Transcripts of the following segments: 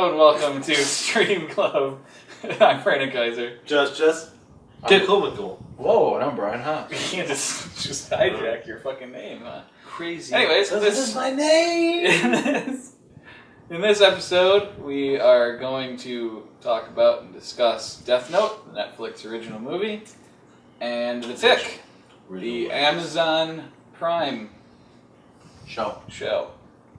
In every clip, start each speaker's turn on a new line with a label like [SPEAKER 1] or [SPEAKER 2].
[SPEAKER 1] Hello and welcome to Stream Club. I'm Brandon Kaiser.
[SPEAKER 2] Just.
[SPEAKER 3] Get cool.
[SPEAKER 2] Whoa, and I'm Brian Haas.
[SPEAKER 1] You can't just hijack your fucking name, huh?
[SPEAKER 3] Crazy.
[SPEAKER 1] Anyways,
[SPEAKER 2] This is my name!
[SPEAKER 1] In this episode, we are going to talk about and discuss Death Note, the Netflix original movie, and The Tick, the Amazon Prime
[SPEAKER 2] Show.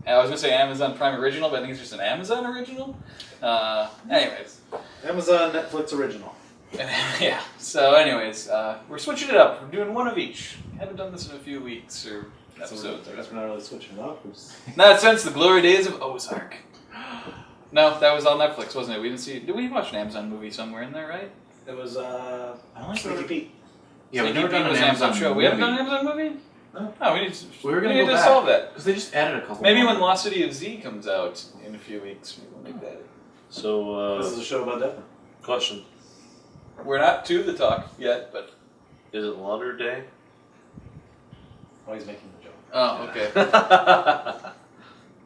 [SPEAKER 1] I was going to say Amazon Prime original, but I think it's just an Amazon original. Anyways.
[SPEAKER 2] Amazon Netflix original.
[SPEAKER 1] Yeah, so anyways, we're switching it up. We're doing one of each. Haven't done this in a few weeks or episodes.
[SPEAKER 2] I guess we're not really switching it up.
[SPEAKER 1] Not since the glory days of Ozark. No, that was all Netflix, wasn't it? We didn't see. Did we watch an Amazon movie somewhere in there, right?
[SPEAKER 2] It was, I don't Sneaky Pete.
[SPEAKER 1] Yeah, we've never done an Amazon show. We haven't done an Amazon movie?
[SPEAKER 2] No.
[SPEAKER 1] Oh, we need to
[SPEAKER 2] go back.
[SPEAKER 1] solve that.
[SPEAKER 2] Because they just added a couple
[SPEAKER 1] Maybe
[SPEAKER 2] more.
[SPEAKER 1] when Lost City of Z comes out in a few weeks, maybe we'll make that.
[SPEAKER 3] So,
[SPEAKER 2] This is a show about Death.
[SPEAKER 3] question.
[SPEAKER 1] We're not to the talk yet, but...
[SPEAKER 3] Is it Launder Day?
[SPEAKER 2] Oh, he's making the joke.
[SPEAKER 1] Oh, okay.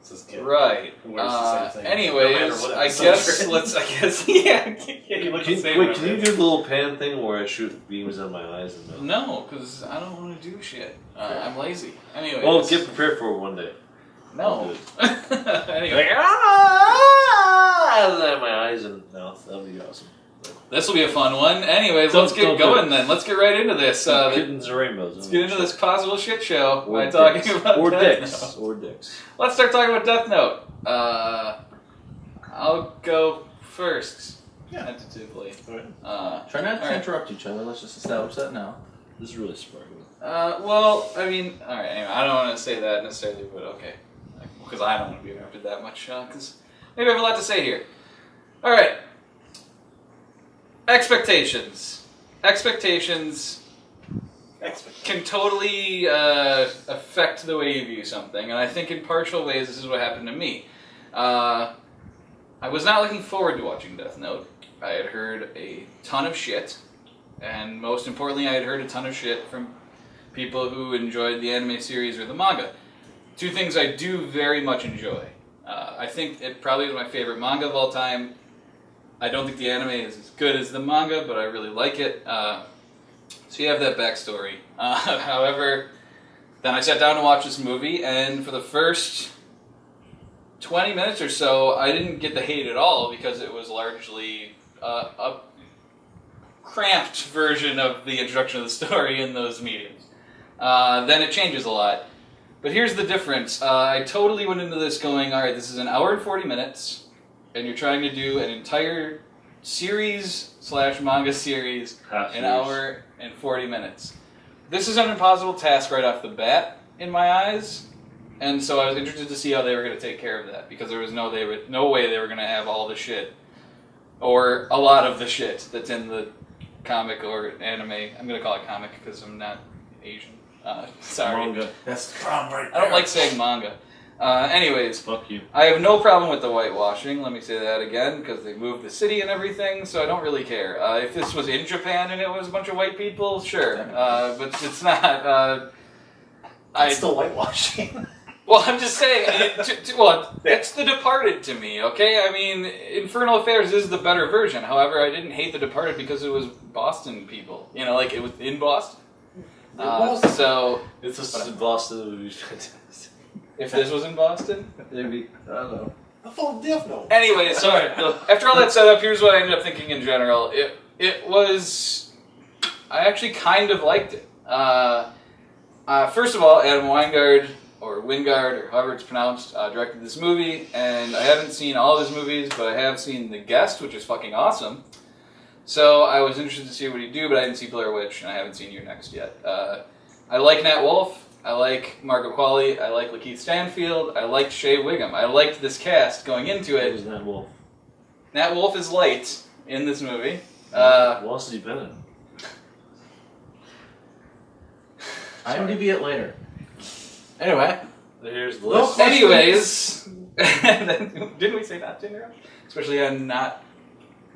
[SPEAKER 2] This is good.
[SPEAKER 1] Right.
[SPEAKER 2] Wears the same thing.
[SPEAKER 1] Anyways,
[SPEAKER 2] No matter what
[SPEAKER 1] I
[SPEAKER 2] episode
[SPEAKER 1] guess, yeah. You look the same.
[SPEAKER 3] Wait, can you do the little pan thing where I shoot beams on my eyes? And
[SPEAKER 1] No, because I don't want to do shit. I'm lazy. Anyways.
[SPEAKER 3] Well, get prepared for it one day.
[SPEAKER 1] No. Anyway.
[SPEAKER 3] My eyes and mouth. That'll be awesome.
[SPEAKER 1] This will be a fun one. Anyways, let's get
[SPEAKER 3] Don't
[SPEAKER 1] going then. Let's get right into this.
[SPEAKER 3] Kittens and rainbows.
[SPEAKER 1] Let's get into this possible shit show by
[SPEAKER 3] Or
[SPEAKER 1] talking
[SPEAKER 3] dicks.
[SPEAKER 1] about
[SPEAKER 3] Or
[SPEAKER 1] Death
[SPEAKER 3] dicks.
[SPEAKER 1] Note.
[SPEAKER 3] Or dicks.
[SPEAKER 1] Let's start talking about Death Note. I'll go first, tentatively.
[SPEAKER 2] Try not to
[SPEAKER 1] Alright.
[SPEAKER 2] interrupt each other. Let's just establish that now.
[SPEAKER 3] This is really sparkling.
[SPEAKER 1] Well, I mean, alright, anyway, I don't want to say that necessarily, but okay. Because I don't want to be interrupted that much, because maybe I have a lot to say here. Alright. Expectations can totally affect the way you view something, and I think in partial ways this is what happened to me. I was not looking forward to watching Death Note. I had heard a ton of shit, and most importantly, I had heard a ton of shit from people who enjoyed the anime series or the manga. Two things I do very much enjoy. I think it probably is my favorite manga of all time. I don't think the anime is as good as the manga, but I really like it. So you have that backstory. However, then I sat down to watch this movie, and for the first 20 minutes or so, I didn't get the hate at all because it was largely a cramped version of the introduction of the story in those mediums. Then it changes a lot. But here's the difference. I totally went into this going, alright, this is an hour and 40 minutes, and you're trying to do an entire series/manga series an hour and 40 minutes. This is an impossible task right off the bat, in my eyes, and so I was interested to see how they were going to take care of that, because there was no way they were going to have all the shit, or a lot of the shit that's in the comic or anime. I'm going to call it comic because I'm not Asian. Sorry.
[SPEAKER 3] Manga.
[SPEAKER 2] That's the problem right there.
[SPEAKER 1] I don't like saying manga. Anyways,
[SPEAKER 3] Fuck you.
[SPEAKER 1] I have no problem with the whitewashing, let me say that again, because they moved the city and everything, so I don't really care. If this was in Japan and it was a bunch of white people, sure, but it's not.
[SPEAKER 2] It's still whitewashing.
[SPEAKER 1] Well, I'm just saying, it's The Departed to me, okay? I mean, Infernal Affairs is the better version, however, I didn't hate The Departed because it was Boston people, like it was in Boston. So,
[SPEAKER 3] If this is in Boston, it would be fantastic.
[SPEAKER 1] if this was in Boston,
[SPEAKER 3] Maybe. I don't know.
[SPEAKER 2] I thought Death Note.
[SPEAKER 1] Anyway, so after all that setup, here's what I ended up thinking in general. It was... I actually kind of liked it. First of all, Adam Wingard, or Wingard, or however it's pronounced, directed this movie, and I haven't seen all of his movies, but I have seen The Guest, which is fucking awesome. So I was interested to see what he'd do, but I didn't see Blair Witch, and I haven't seen You're Next yet. I like Nat Wolff. I like Margot Qualley. I like Lakeith Stanfield. I liked Shea Wiggum. I liked this cast going into it.
[SPEAKER 3] Who's Nat Wolff?
[SPEAKER 1] Nat Wolff is light in this movie.
[SPEAKER 3] What else has he been in?
[SPEAKER 2] IMDb it later. Anyway.
[SPEAKER 3] Here's the
[SPEAKER 2] Well,
[SPEAKER 3] list.
[SPEAKER 1] Anyways, didn't we say not to interrupt? Especially on not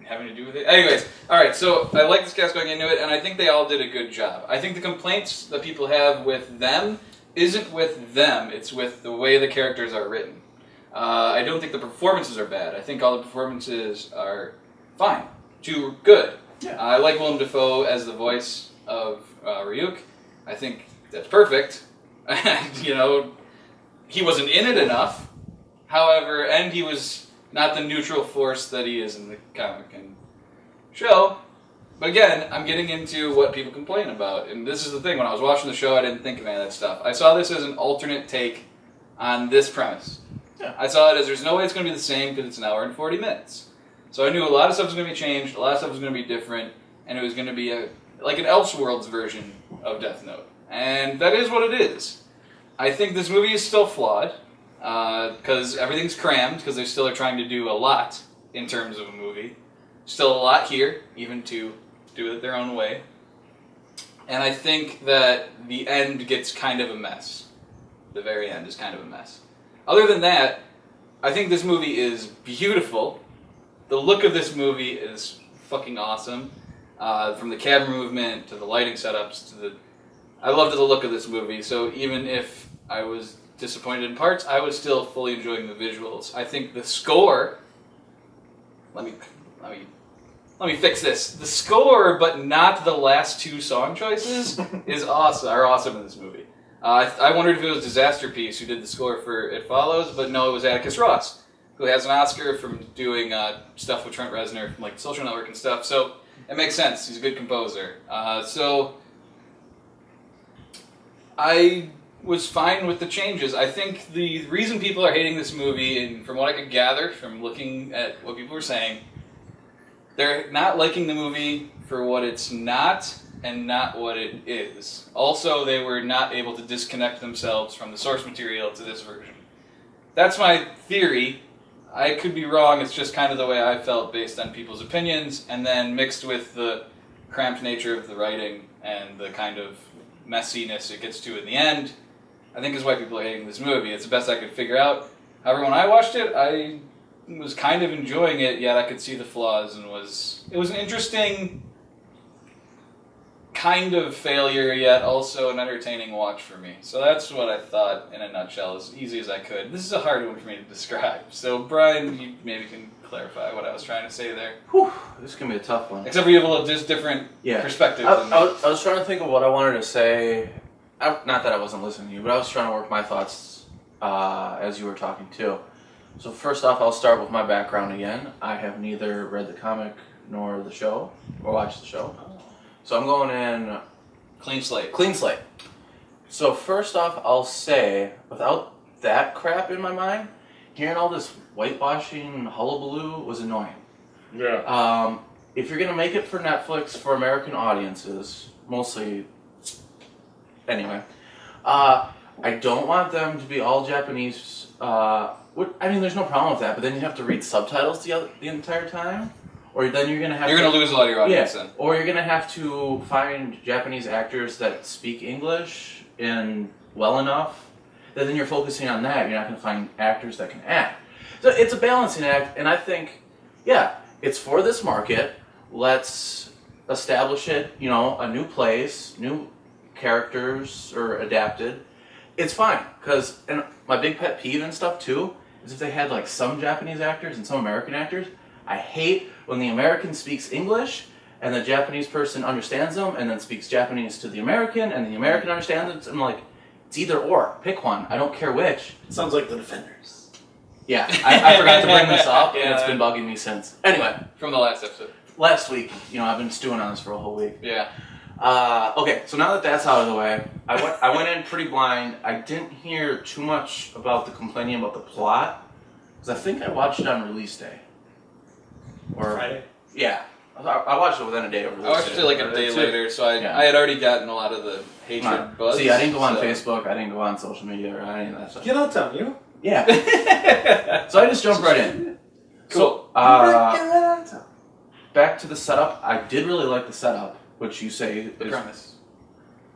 [SPEAKER 1] having to do with it. Anyways, alright, so I like this cast going into it, and I think they all did a good job. I think the complaints that people have with them isn't with them, it's with the way the characters are written. I don't think the performances are bad. I think all the performances are fine to good.
[SPEAKER 2] Yeah.
[SPEAKER 1] I like Willem Dafoe as the voice of Ryuk. I think that's perfect. You know, he wasn't in it enough. However, and he was not the neutral force that he is in the comic and show. But again, I'm getting into what people complain about. And this is the thing, when I was watching the show, I didn't think of any of that stuff. I saw this as an alternate take on this premise.
[SPEAKER 2] Yeah.
[SPEAKER 1] I saw it as there's no way it's going to be the same because it's an hour and 40 minutes. So I knew a lot of stuff was going to be changed, a lot of stuff was going to be different, and it was going to be like an Elseworlds version of Death Note. And that is what it is. I think this movie is still flawed, because everything's crammed, because they still are trying to do a lot in terms of a movie. Still a lot here, even to do it their own way. And I think that the end gets kind of a mess. The very end is kind of a mess. Other than that, I think this movie is beautiful. The look of this movie is fucking awesome. From the camera movement to the lighting setups to the... I loved the look of this movie, so even if I was disappointed in parts, I was still fully enjoying the visuals. I think the score... Let me fix this. The score, but not the last two song choices, are awesome in this movie. I wondered if it was Disaster Piece who did the score for It Follows, but no, it was Atticus Ross, who has an Oscar from doing stuff with Trent Reznor, from like Social Network and stuff. So it makes sense. He's a good composer. So I was fine with the changes. I think the reason people are hating this movie, and from what I could gather from looking at what people were saying, they're not liking the movie for what it's not and not what it is. Also, they were not able to disconnect themselves from the source material to this version. That's my theory. I could be wrong. It's just kind of the way I felt based on people's opinions, and then mixed with the cramped nature of the writing and the kind of messiness it gets to in the end, I think is why people are hating this movie. It's the best I could figure out. However, when I watched it, I was kind of enjoying it, yet I could see the flaws, and it was an interesting kind of failure, yet also an entertaining watch for me. So that's what I thought in a nutshell, as easy as I could. This is a hard one for me to describe. So Brian, you maybe can clarify what I was trying to say there.
[SPEAKER 2] Whew, this is going to be a tough one.
[SPEAKER 1] Except for you have a little just different perspective.
[SPEAKER 4] I was trying to think of what I wanted to say. Not that I wasn't listening to you, but I was trying to work my thoughts as you were talking too. So first off, I'll start with my background again. I have neither read the comic nor the show, or watched the show. So I'm going in...
[SPEAKER 1] Clean slate.
[SPEAKER 4] Clean slate. So first off, I'll say, without that crap in my mind, hearing all this whitewashing hullabaloo was annoying.
[SPEAKER 3] Yeah.
[SPEAKER 4] If you're going to make it for Netflix for American audiences, mostly... Anyway. I don't want them to be all Japanese... I mean, there's no problem with that, but then you have to read subtitles the entire time? Or then you're going to have
[SPEAKER 1] You're going to lose a lot of your audience then.
[SPEAKER 4] Or you're going to have to find Japanese actors that speak English well enough that then you're focusing on that. You're not going to find actors that can act. So it's a balancing act, and I think, yeah, it's for this market. Let's establish it, a new place, new characters are adapted. It's fine, and my big pet peeve and stuff too is if they had like some Japanese actors and some American actors. I hate when the American speaks English and the Japanese person understands them and then speaks Japanese to the American and the American understands it. I'm like, it's either or. Pick one. I don't care which.
[SPEAKER 2] It sounds like The Defenders.
[SPEAKER 4] Yeah, I forgot to bring this up and it's been bugging me since. Anyway.
[SPEAKER 1] From the last episode.
[SPEAKER 4] Last week, I've been stewing on this for a whole week.
[SPEAKER 1] Yeah.
[SPEAKER 4] Okay, so now that that's out of the way, I went in pretty blind. I didn't hear too much about the complaining about the plot because I think I watched it on release day. Or
[SPEAKER 2] Friday?
[SPEAKER 4] Yeah. I watched it within a day of release.
[SPEAKER 1] I watched it like a day later, so I had already gotten a lot of the hatred buzz.
[SPEAKER 4] See, I didn't go on Facebook, I didn't go on social media or any of that stuff.
[SPEAKER 2] Get on town, you?
[SPEAKER 4] Yeah. So I just jumped right in.
[SPEAKER 1] Cool.
[SPEAKER 4] So, back to the setup. I did really like the setup, which you say
[SPEAKER 1] The
[SPEAKER 4] is...
[SPEAKER 1] premise.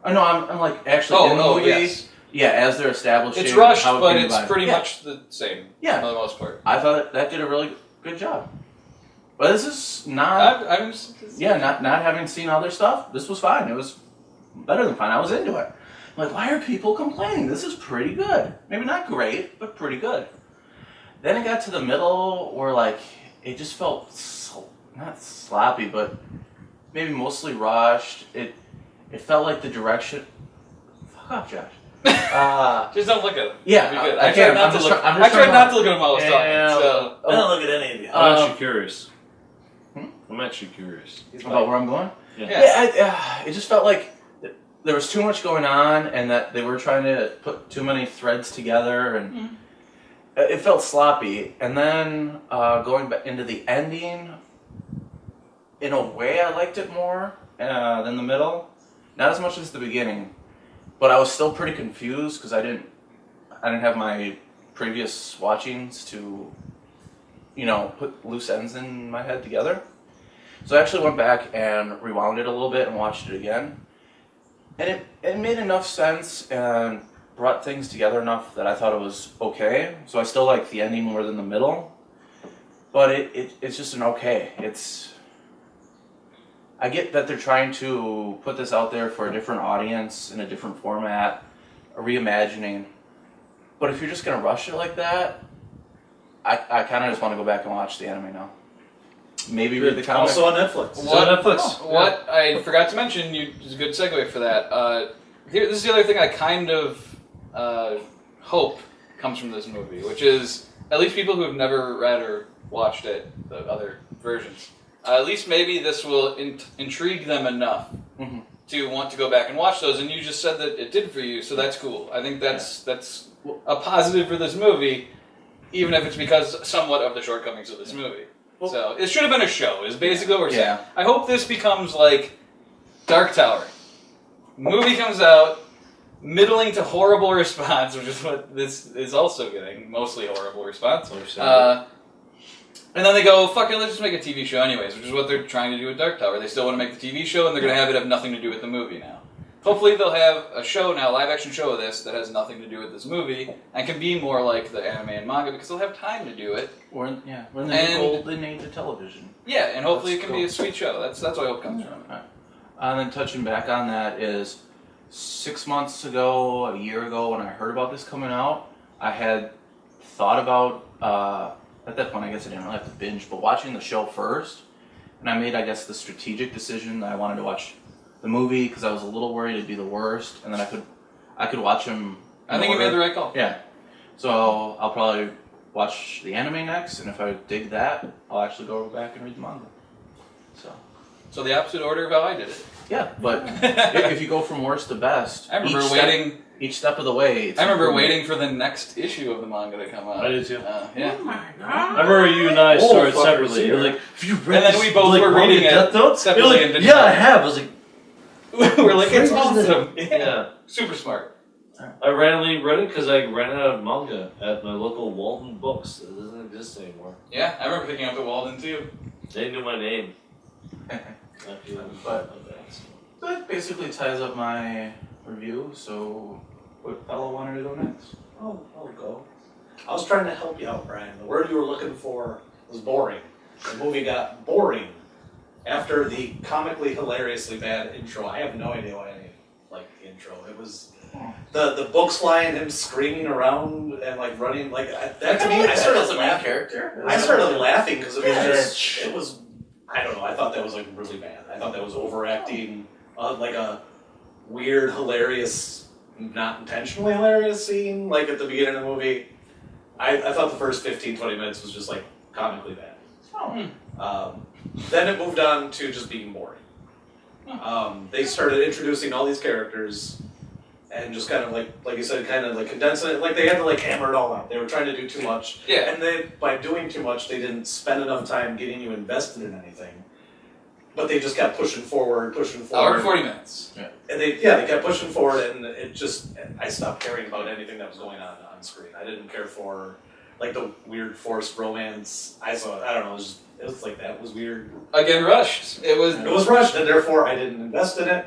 [SPEAKER 4] Oh, no, I'm like actually in the movie.
[SPEAKER 1] Yes.
[SPEAKER 4] Yeah, as they're establishing...
[SPEAKER 1] It's rushed,
[SPEAKER 4] how it
[SPEAKER 1] but
[SPEAKER 4] came
[SPEAKER 1] it's
[SPEAKER 4] about.
[SPEAKER 1] pretty much the same.
[SPEAKER 4] Yeah.
[SPEAKER 1] For the most part.
[SPEAKER 4] I thought that did a really good job. But this is not... not having seen other stuff, this was fine. It was better than fine. I was into it. I'm like, why are people complaining? This is pretty good. Maybe not great, but pretty good. Then it got to the middle where like it just felt not sloppy, but maybe mostly rushed. It felt like the direction. Fuck off, Josh.
[SPEAKER 1] Just don't look at him.
[SPEAKER 4] Yeah,
[SPEAKER 1] It'll be good.
[SPEAKER 4] I
[SPEAKER 1] I tried
[SPEAKER 4] can't.
[SPEAKER 1] not
[SPEAKER 4] I'm
[SPEAKER 1] to
[SPEAKER 4] just
[SPEAKER 1] look.
[SPEAKER 4] try- I'm
[SPEAKER 1] I
[SPEAKER 4] just
[SPEAKER 1] tried
[SPEAKER 4] trying
[SPEAKER 1] not
[SPEAKER 4] to-
[SPEAKER 1] to look at him while I was talking. So
[SPEAKER 2] I don't look at any of you.
[SPEAKER 3] I'm actually curious.
[SPEAKER 4] Hmm?
[SPEAKER 3] I'm actually curious.
[SPEAKER 4] About where I'm going?
[SPEAKER 3] Yeah.
[SPEAKER 4] Yeah, it just felt like there was too much going on, and that they were trying to put too many threads together, and it felt sloppy. And then going back into the ending, in a way, I liked it more than the middle. Not as much as the beginning, but I was still pretty confused because I didn't have my previous watchings to, put loose ends in my head together. So I actually went back and rewound it a little bit and watched it again. And it made enough sense and brought things together enough that I thought it was okay. So I still like the ending more than the middle. But it's just an okay. I get that they're trying to put this out there for a different audience in a different format, a reimagining. But if you're just going to rush it like that, I kind of just want to go back and watch the anime now. Maybe read the comic.
[SPEAKER 2] Also on Netflix.
[SPEAKER 3] It's on Netflix.
[SPEAKER 1] What I forgot to mention, it's a good segue for that. This is the other thing I kind of hope comes from this movie, which is at least people who have never read or watched it, the other versions. At least maybe this will intrigue them enough to want to go back and watch those. And you just said that it did for you, so that's cool. I think that's a positive for this movie, even if it's because somewhat of the shortcomings of this movie. So it should have been a show, is basically what we're saying. I hope this becomes like Dark Tower. Movie comes out, middling to horrible response, which is what this is also getting, mostly horrible response. And then they go, fuck it, let's just make a TV show anyways, which is what they're trying to do with Dark Tower. They still want to make the TV show, and they're going to have it have nothing to do with the movie now. Hopefully they'll have a show now, live-action show of this, that has nothing to do with this movie, and can be more like the anime and manga, because they'll have time to do it.
[SPEAKER 4] We're in the golden age of television.
[SPEAKER 1] Yeah, and hopefully
[SPEAKER 4] That's
[SPEAKER 1] it can be a sweet show. That's what I hope comes from it.
[SPEAKER 4] Right. And then touching back on that is 6 months ago, a year ago, when I heard about this coming out, I had thought about, at that point I guess I didn't really have to binge, but watching the show first, and I made, I guess, the strategic decision that I wanted to watch the movie because I was a little worried it'd be the worst, and then I could watch them.
[SPEAKER 1] I think you made the right call.
[SPEAKER 4] Yeah. So I'll probably watch the anime next, and if I dig that, I'll actually go back and read the manga.
[SPEAKER 1] So the opposite order of how I did it.
[SPEAKER 4] Yeah, but if you go from worst to best,
[SPEAKER 1] I remember waiting.
[SPEAKER 4] Each step of the way. It's
[SPEAKER 1] I remember
[SPEAKER 4] improvement.
[SPEAKER 1] waiting for the next issue of the manga to come out.
[SPEAKER 3] I did too.
[SPEAKER 1] Yeah.
[SPEAKER 2] Oh my
[SPEAKER 3] I remember you and I started
[SPEAKER 2] fuckers
[SPEAKER 3] separately.
[SPEAKER 2] here.
[SPEAKER 3] You're like, have you read
[SPEAKER 1] And then
[SPEAKER 3] this,
[SPEAKER 1] we both
[SPEAKER 3] like,
[SPEAKER 1] were
[SPEAKER 3] manga
[SPEAKER 1] reading it
[SPEAKER 3] Death Note? You're
[SPEAKER 1] separately
[SPEAKER 3] like,
[SPEAKER 1] and didn't
[SPEAKER 3] yeah,
[SPEAKER 1] know.
[SPEAKER 3] I have. I was like,
[SPEAKER 1] We're like, it's
[SPEAKER 3] Crazy,
[SPEAKER 1] awesome.
[SPEAKER 3] yeah.
[SPEAKER 1] Super smart.
[SPEAKER 3] I randomly read it because I ran out of manga at my local Walden Books. It doesn't exist anymore.
[SPEAKER 1] Yeah, I remember picking up the Walden too.
[SPEAKER 3] They knew my name.
[SPEAKER 4] But that basically ties up my review. So, what fellow wanted to go next?
[SPEAKER 2] I'll go. I was trying to help you out, Brian. The word you were looking for was boring. The movie got boring after the comically hilariously bad intro. I have no idea why I liked the intro. It was the books flying, him screaming around and like running like that to me. I started laughing.
[SPEAKER 4] Character.
[SPEAKER 2] I started laughing because it was just it was. I don't know. I thought that was like really bad. I thought that was overacting, like a weird, hilarious, not intentionally hilarious scene. Like at the beginning of the movie, I thought the first 15, 20 minutes was just like comically bad. Then it moved on to just being boring. They started introducing all these characters and just kind of like you said, kind of like condensing it. Like they had to like hammer it all out. They were trying to do too much.
[SPEAKER 1] Yeah.
[SPEAKER 2] And by doing too much, they didn't spend enough time getting you invested in anything. But they just kept pushing forward.
[SPEAKER 1] Hour and 40 minutes.
[SPEAKER 2] And they kept pushing forward, and it just, I stopped caring about anything that was going on screen. I didn't care for, like, the weird forced romance. I don't know, it was like, that was weird.
[SPEAKER 1] Again, rushed. It was.
[SPEAKER 2] It was rushed, and therefore I didn't invest in it.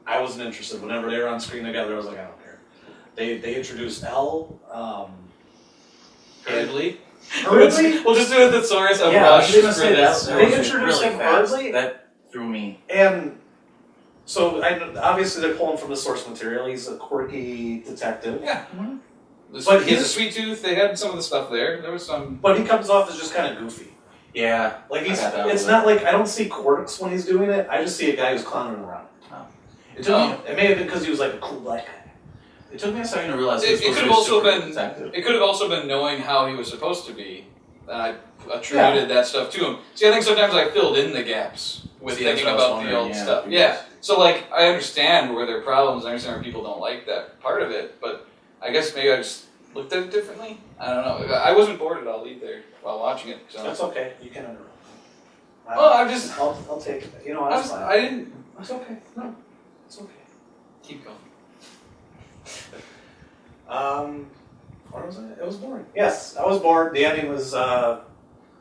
[SPEAKER 2] I wasn't interested. Whenever they were on screen together, I was like, I don't care. They introduced Elle.
[SPEAKER 1] Hurriedly.
[SPEAKER 2] Hurriedly?
[SPEAKER 1] We'll just do it with Thesaurus. I'm
[SPEAKER 2] Yeah, I was
[SPEAKER 1] rushed
[SPEAKER 2] gonna
[SPEAKER 1] for
[SPEAKER 2] say
[SPEAKER 1] this.
[SPEAKER 2] that. They introduced him
[SPEAKER 4] fast.
[SPEAKER 2] hurriedly.
[SPEAKER 4] That threw me.
[SPEAKER 2] And so, obviously they're pulling from the source material. He's a quirky detective.
[SPEAKER 1] Yeah.
[SPEAKER 2] But
[SPEAKER 1] He has a
[SPEAKER 2] he's-
[SPEAKER 1] sweet tooth. They had some of the stuff there. There was some.
[SPEAKER 2] But he comes off as just kind of goofy.
[SPEAKER 4] Yeah.
[SPEAKER 2] Like
[SPEAKER 4] I got that
[SPEAKER 2] it's
[SPEAKER 4] one.
[SPEAKER 2] not like I don't see quirks when he's doing it. I just see a guy who's clowning around.
[SPEAKER 4] It took me.
[SPEAKER 2] It may have been because he was like a cool black guy.
[SPEAKER 4] It took me a second to realize
[SPEAKER 1] It
[SPEAKER 4] he was supposed
[SPEAKER 1] could
[SPEAKER 4] to
[SPEAKER 1] have
[SPEAKER 4] be
[SPEAKER 1] also
[SPEAKER 4] super
[SPEAKER 1] been.
[SPEAKER 4] detective.
[SPEAKER 1] It could have also been knowing how he was supposed to be. And I attributed that stuff to him. See, I think sometimes I filled in the gaps with
[SPEAKER 4] See, that's
[SPEAKER 1] thinking
[SPEAKER 4] what I was
[SPEAKER 1] about the
[SPEAKER 4] wondering,
[SPEAKER 1] old
[SPEAKER 4] yeah,
[SPEAKER 1] stuff.
[SPEAKER 4] because-
[SPEAKER 1] Yeah. So like, I understand where there are problems. I understand where people don't like that part of it. But I guess maybe I just looked at it differently. I don't know. I wasn't bored at all either while watching it. So.
[SPEAKER 2] That's okay. You can interrupt.
[SPEAKER 1] Well, I'm just.
[SPEAKER 2] I'll take it. You know,
[SPEAKER 1] I,
[SPEAKER 2] that's
[SPEAKER 1] was,
[SPEAKER 2] fine.
[SPEAKER 1] I didn't.
[SPEAKER 2] It's okay. No, it's okay.
[SPEAKER 1] Keep going.
[SPEAKER 2] What was it? It was boring. Yes, I was bored. The ending was. I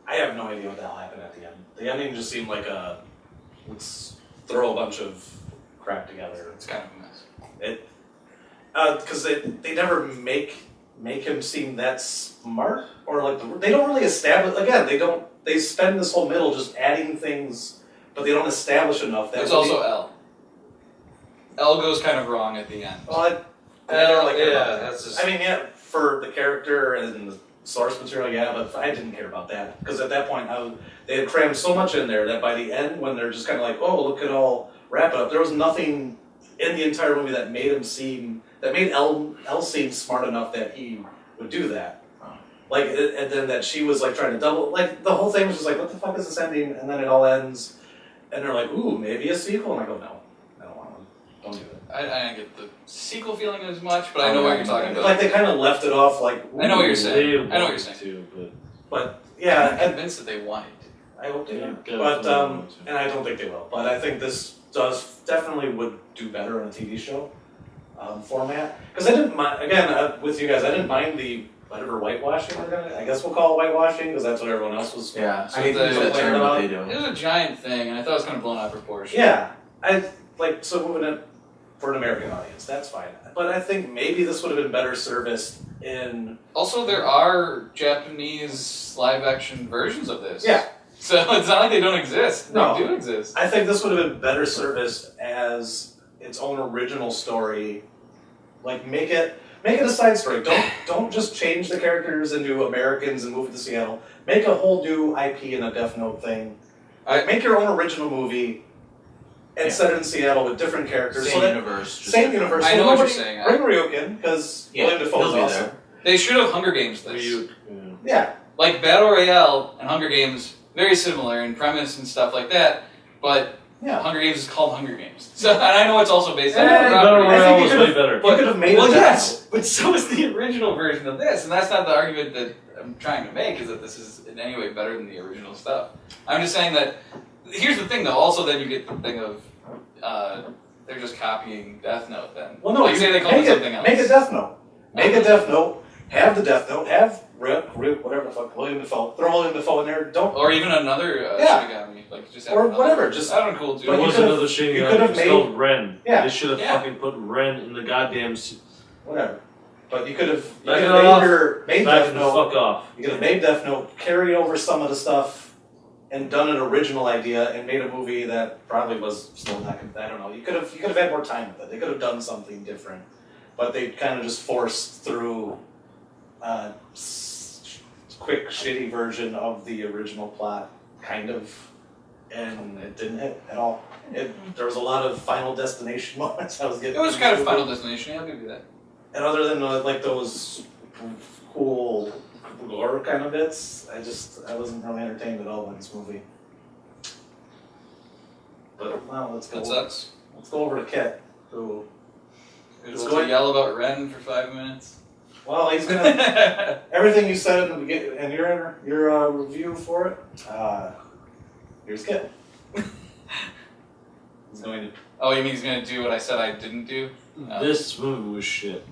[SPEAKER 2] have no idea what the hell happened at the end. The ending just seemed like a. Let's throw a bunch of crap together.
[SPEAKER 1] It's kind of a mess.
[SPEAKER 2] It. Because they never make him seem that smart or like they don't really establish. Again, they don't. They spend this whole middle just adding things, but they don't establish enough. That
[SPEAKER 1] It's
[SPEAKER 2] would be-
[SPEAKER 1] also L. L goes kind of wrong at the end.
[SPEAKER 2] Well, I never like
[SPEAKER 3] that's just.
[SPEAKER 2] I mean, yeah, for the character and the source material, yeah, but I didn't care about that because at that point, they had crammed so much in there that by the end, when they're just kind of like, "Oh, look at all wrap it up," there was nothing in the entire movie that made L seem smart enough that he would do that. Like, and then that she was like trying to double, like the whole thing was just like, "What the fuck is this ending?" And then it all ends, and they're like, "Ooh, maybe a sequel," and I go, "No, I don't want one. Don't do it."
[SPEAKER 1] I didn't get the sequel feeling as much, but I know what you're talking about.
[SPEAKER 2] Like they kind of left it off like.
[SPEAKER 1] I know what you're
[SPEAKER 2] ooh.
[SPEAKER 1] saying.
[SPEAKER 3] They
[SPEAKER 1] I know what you're
[SPEAKER 3] wanted
[SPEAKER 1] saying.
[SPEAKER 3] to, but
[SPEAKER 2] But yeah,
[SPEAKER 1] I'm convinced that they wanted to.
[SPEAKER 2] I hope they
[SPEAKER 3] Yeah,
[SPEAKER 2] do.
[SPEAKER 3] go
[SPEAKER 2] But
[SPEAKER 3] for it.
[SPEAKER 2] and I don't think they will. But I think this definitely would do better in a TV show format. Because I didn't mind. Again, with you guys, I didn't mind the whatever whitewashing we're gonna. I guess we'll call it whitewashing because that's what everyone else was.
[SPEAKER 4] Yeah,
[SPEAKER 1] So
[SPEAKER 4] I hate to use
[SPEAKER 1] the-
[SPEAKER 4] that term, but they do.
[SPEAKER 1] It was a giant thing, and I thought it was kind of blown out of proportion.
[SPEAKER 2] Yeah, I like so moving it for an American audience. That's fine. But I think maybe this would have been better serviced in.
[SPEAKER 1] Also, there are Japanese live-action versions of this.
[SPEAKER 2] Yeah.
[SPEAKER 1] So it's not like they don't exist.
[SPEAKER 2] No.
[SPEAKER 1] They do exist.
[SPEAKER 2] I think this would have been better serviced as its own original story. Like make it a side story. Don't just change the characters into Americans and move it to Seattle. Make a whole new IP in a Death Note thing. Make your own original movie and set it in Seattle with different characters.
[SPEAKER 4] Same
[SPEAKER 2] so that,
[SPEAKER 4] universe. just
[SPEAKER 2] same
[SPEAKER 4] different.
[SPEAKER 2] universe.
[SPEAKER 1] I
[SPEAKER 2] So
[SPEAKER 1] know what you're
[SPEAKER 2] nobody-
[SPEAKER 1] saying.
[SPEAKER 2] Bring Ryukin because
[SPEAKER 4] Yeah,
[SPEAKER 2] William Dafoe is
[SPEAKER 4] he'll be
[SPEAKER 2] awesome.
[SPEAKER 4] there.
[SPEAKER 1] They should have Hunger Games this.
[SPEAKER 2] Yeah.
[SPEAKER 1] Like Battle Royale and Hunger Games, very similar in premise and stuff like that, but
[SPEAKER 2] Yeah.
[SPEAKER 1] Hunger Games is called Hunger Games. So, and I know it's also based on
[SPEAKER 2] Yeah,
[SPEAKER 1] a
[SPEAKER 3] Battle
[SPEAKER 1] property.
[SPEAKER 2] I think
[SPEAKER 3] Royale
[SPEAKER 2] you
[SPEAKER 3] was
[SPEAKER 2] could've-
[SPEAKER 3] way better.
[SPEAKER 2] You could have made
[SPEAKER 1] Well,
[SPEAKER 2] it
[SPEAKER 1] yes, but so is the original version of this, and that's not the argument that I'm trying to make, is that this is in any way better than the original stuff. I'm just saying that, here's the thing though, also then you get the thing of, they're just copying Death Note then.
[SPEAKER 2] Well, no,
[SPEAKER 1] like say they call it something else.
[SPEAKER 2] Make a Death Note. Make a Death Note. Have the Death Note. Have whatever the fuck, William Dafoe. Throw William Dafoe in there. Don't.
[SPEAKER 1] Or even another
[SPEAKER 2] Yeah.
[SPEAKER 1] Shinigami, like just have
[SPEAKER 2] Or
[SPEAKER 1] another-
[SPEAKER 2] whatever, just-
[SPEAKER 1] that would be cool too.
[SPEAKER 2] But
[SPEAKER 3] There
[SPEAKER 2] you
[SPEAKER 3] was
[SPEAKER 2] could've-
[SPEAKER 3] another
[SPEAKER 2] you
[SPEAKER 3] Shinigami.
[SPEAKER 2] could've
[SPEAKER 3] It's
[SPEAKER 2] made-
[SPEAKER 3] called Ren.
[SPEAKER 2] Yeah.
[SPEAKER 3] They should have
[SPEAKER 1] Yeah.
[SPEAKER 3] fucking put Ren in the goddamn.
[SPEAKER 2] Whatever. But you could have
[SPEAKER 3] Back it
[SPEAKER 2] made
[SPEAKER 3] off.
[SPEAKER 2] made
[SPEAKER 3] Back
[SPEAKER 2] Death
[SPEAKER 3] the
[SPEAKER 2] Note.
[SPEAKER 3] fuck off.
[SPEAKER 2] You could have made Death Note, carry over some of the stuff, and done an original idea and made a movie that probably was still not. I don't know. You could have had more time with it. They could have done something different, but they kind of just forced through a quick, shitty version of the original plot, kind of, and it didn't hit at all. There was a lot of Final Destination moments. I was getting.
[SPEAKER 1] It was kind of Final Destination, I'll give you that.
[SPEAKER 2] And other than like those cool gore kind of bits, I wasn't really entertained at all by this movie. But well,
[SPEAKER 1] That sucks.
[SPEAKER 2] let's go over to Kit, who
[SPEAKER 1] It
[SPEAKER 2] Just
[SPEAKER 1] was
[SPEAKER 2] go
[SPEAKER 1] to
[SPEAKER 2] ahead.
[SPEAKER 1] yell about Ren for 5 minutes.
[SPEAKER 2] well he's gonna everything you said in the beginning and your review for it. Here's Kit. He's going to.
[SPEAKER 1] Oh, you mean he's gonna do what I said I didn't do? Oh.
[SPEAKER 3] This movie was shit.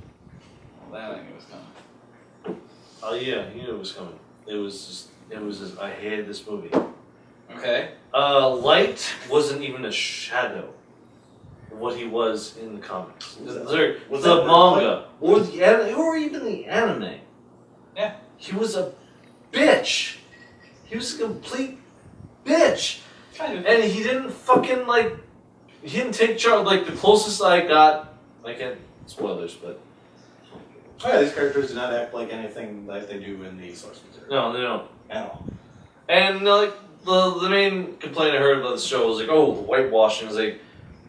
[SPEAKER 1] Well, that I knew was coming.
[SPEAKER 3] Oh yeah, you knew it was coming. It was just, I hated this movie.
[SPEAKER 1] Okay.
[SPEAKER 3] Light wasn't even a shadow of what he was in the comics.
[SPEAKER 2] Was that-
[SPEAKER 3] The manga, or the anime, or even the anime.
[SPEAKER 1] Yeah.
[SPEAKER 3] He was a bitch. He was a complete bitch.
[SPEAKER 1] Kind of.
[SPEAKER 3] And he didn't fucking, he didn't take charge. Like, the closest I got, I can't, spoilers, but
[SPEAKER 2] Oh yeah, these characters do not act like anything like they do in the source material.
[SPEAKER 3] No, they don't.
[SPEAKER 2] At all.
[SPEAKER 3] And like the main complaint I heard about the show was like, oh, the whitewashing. I was like,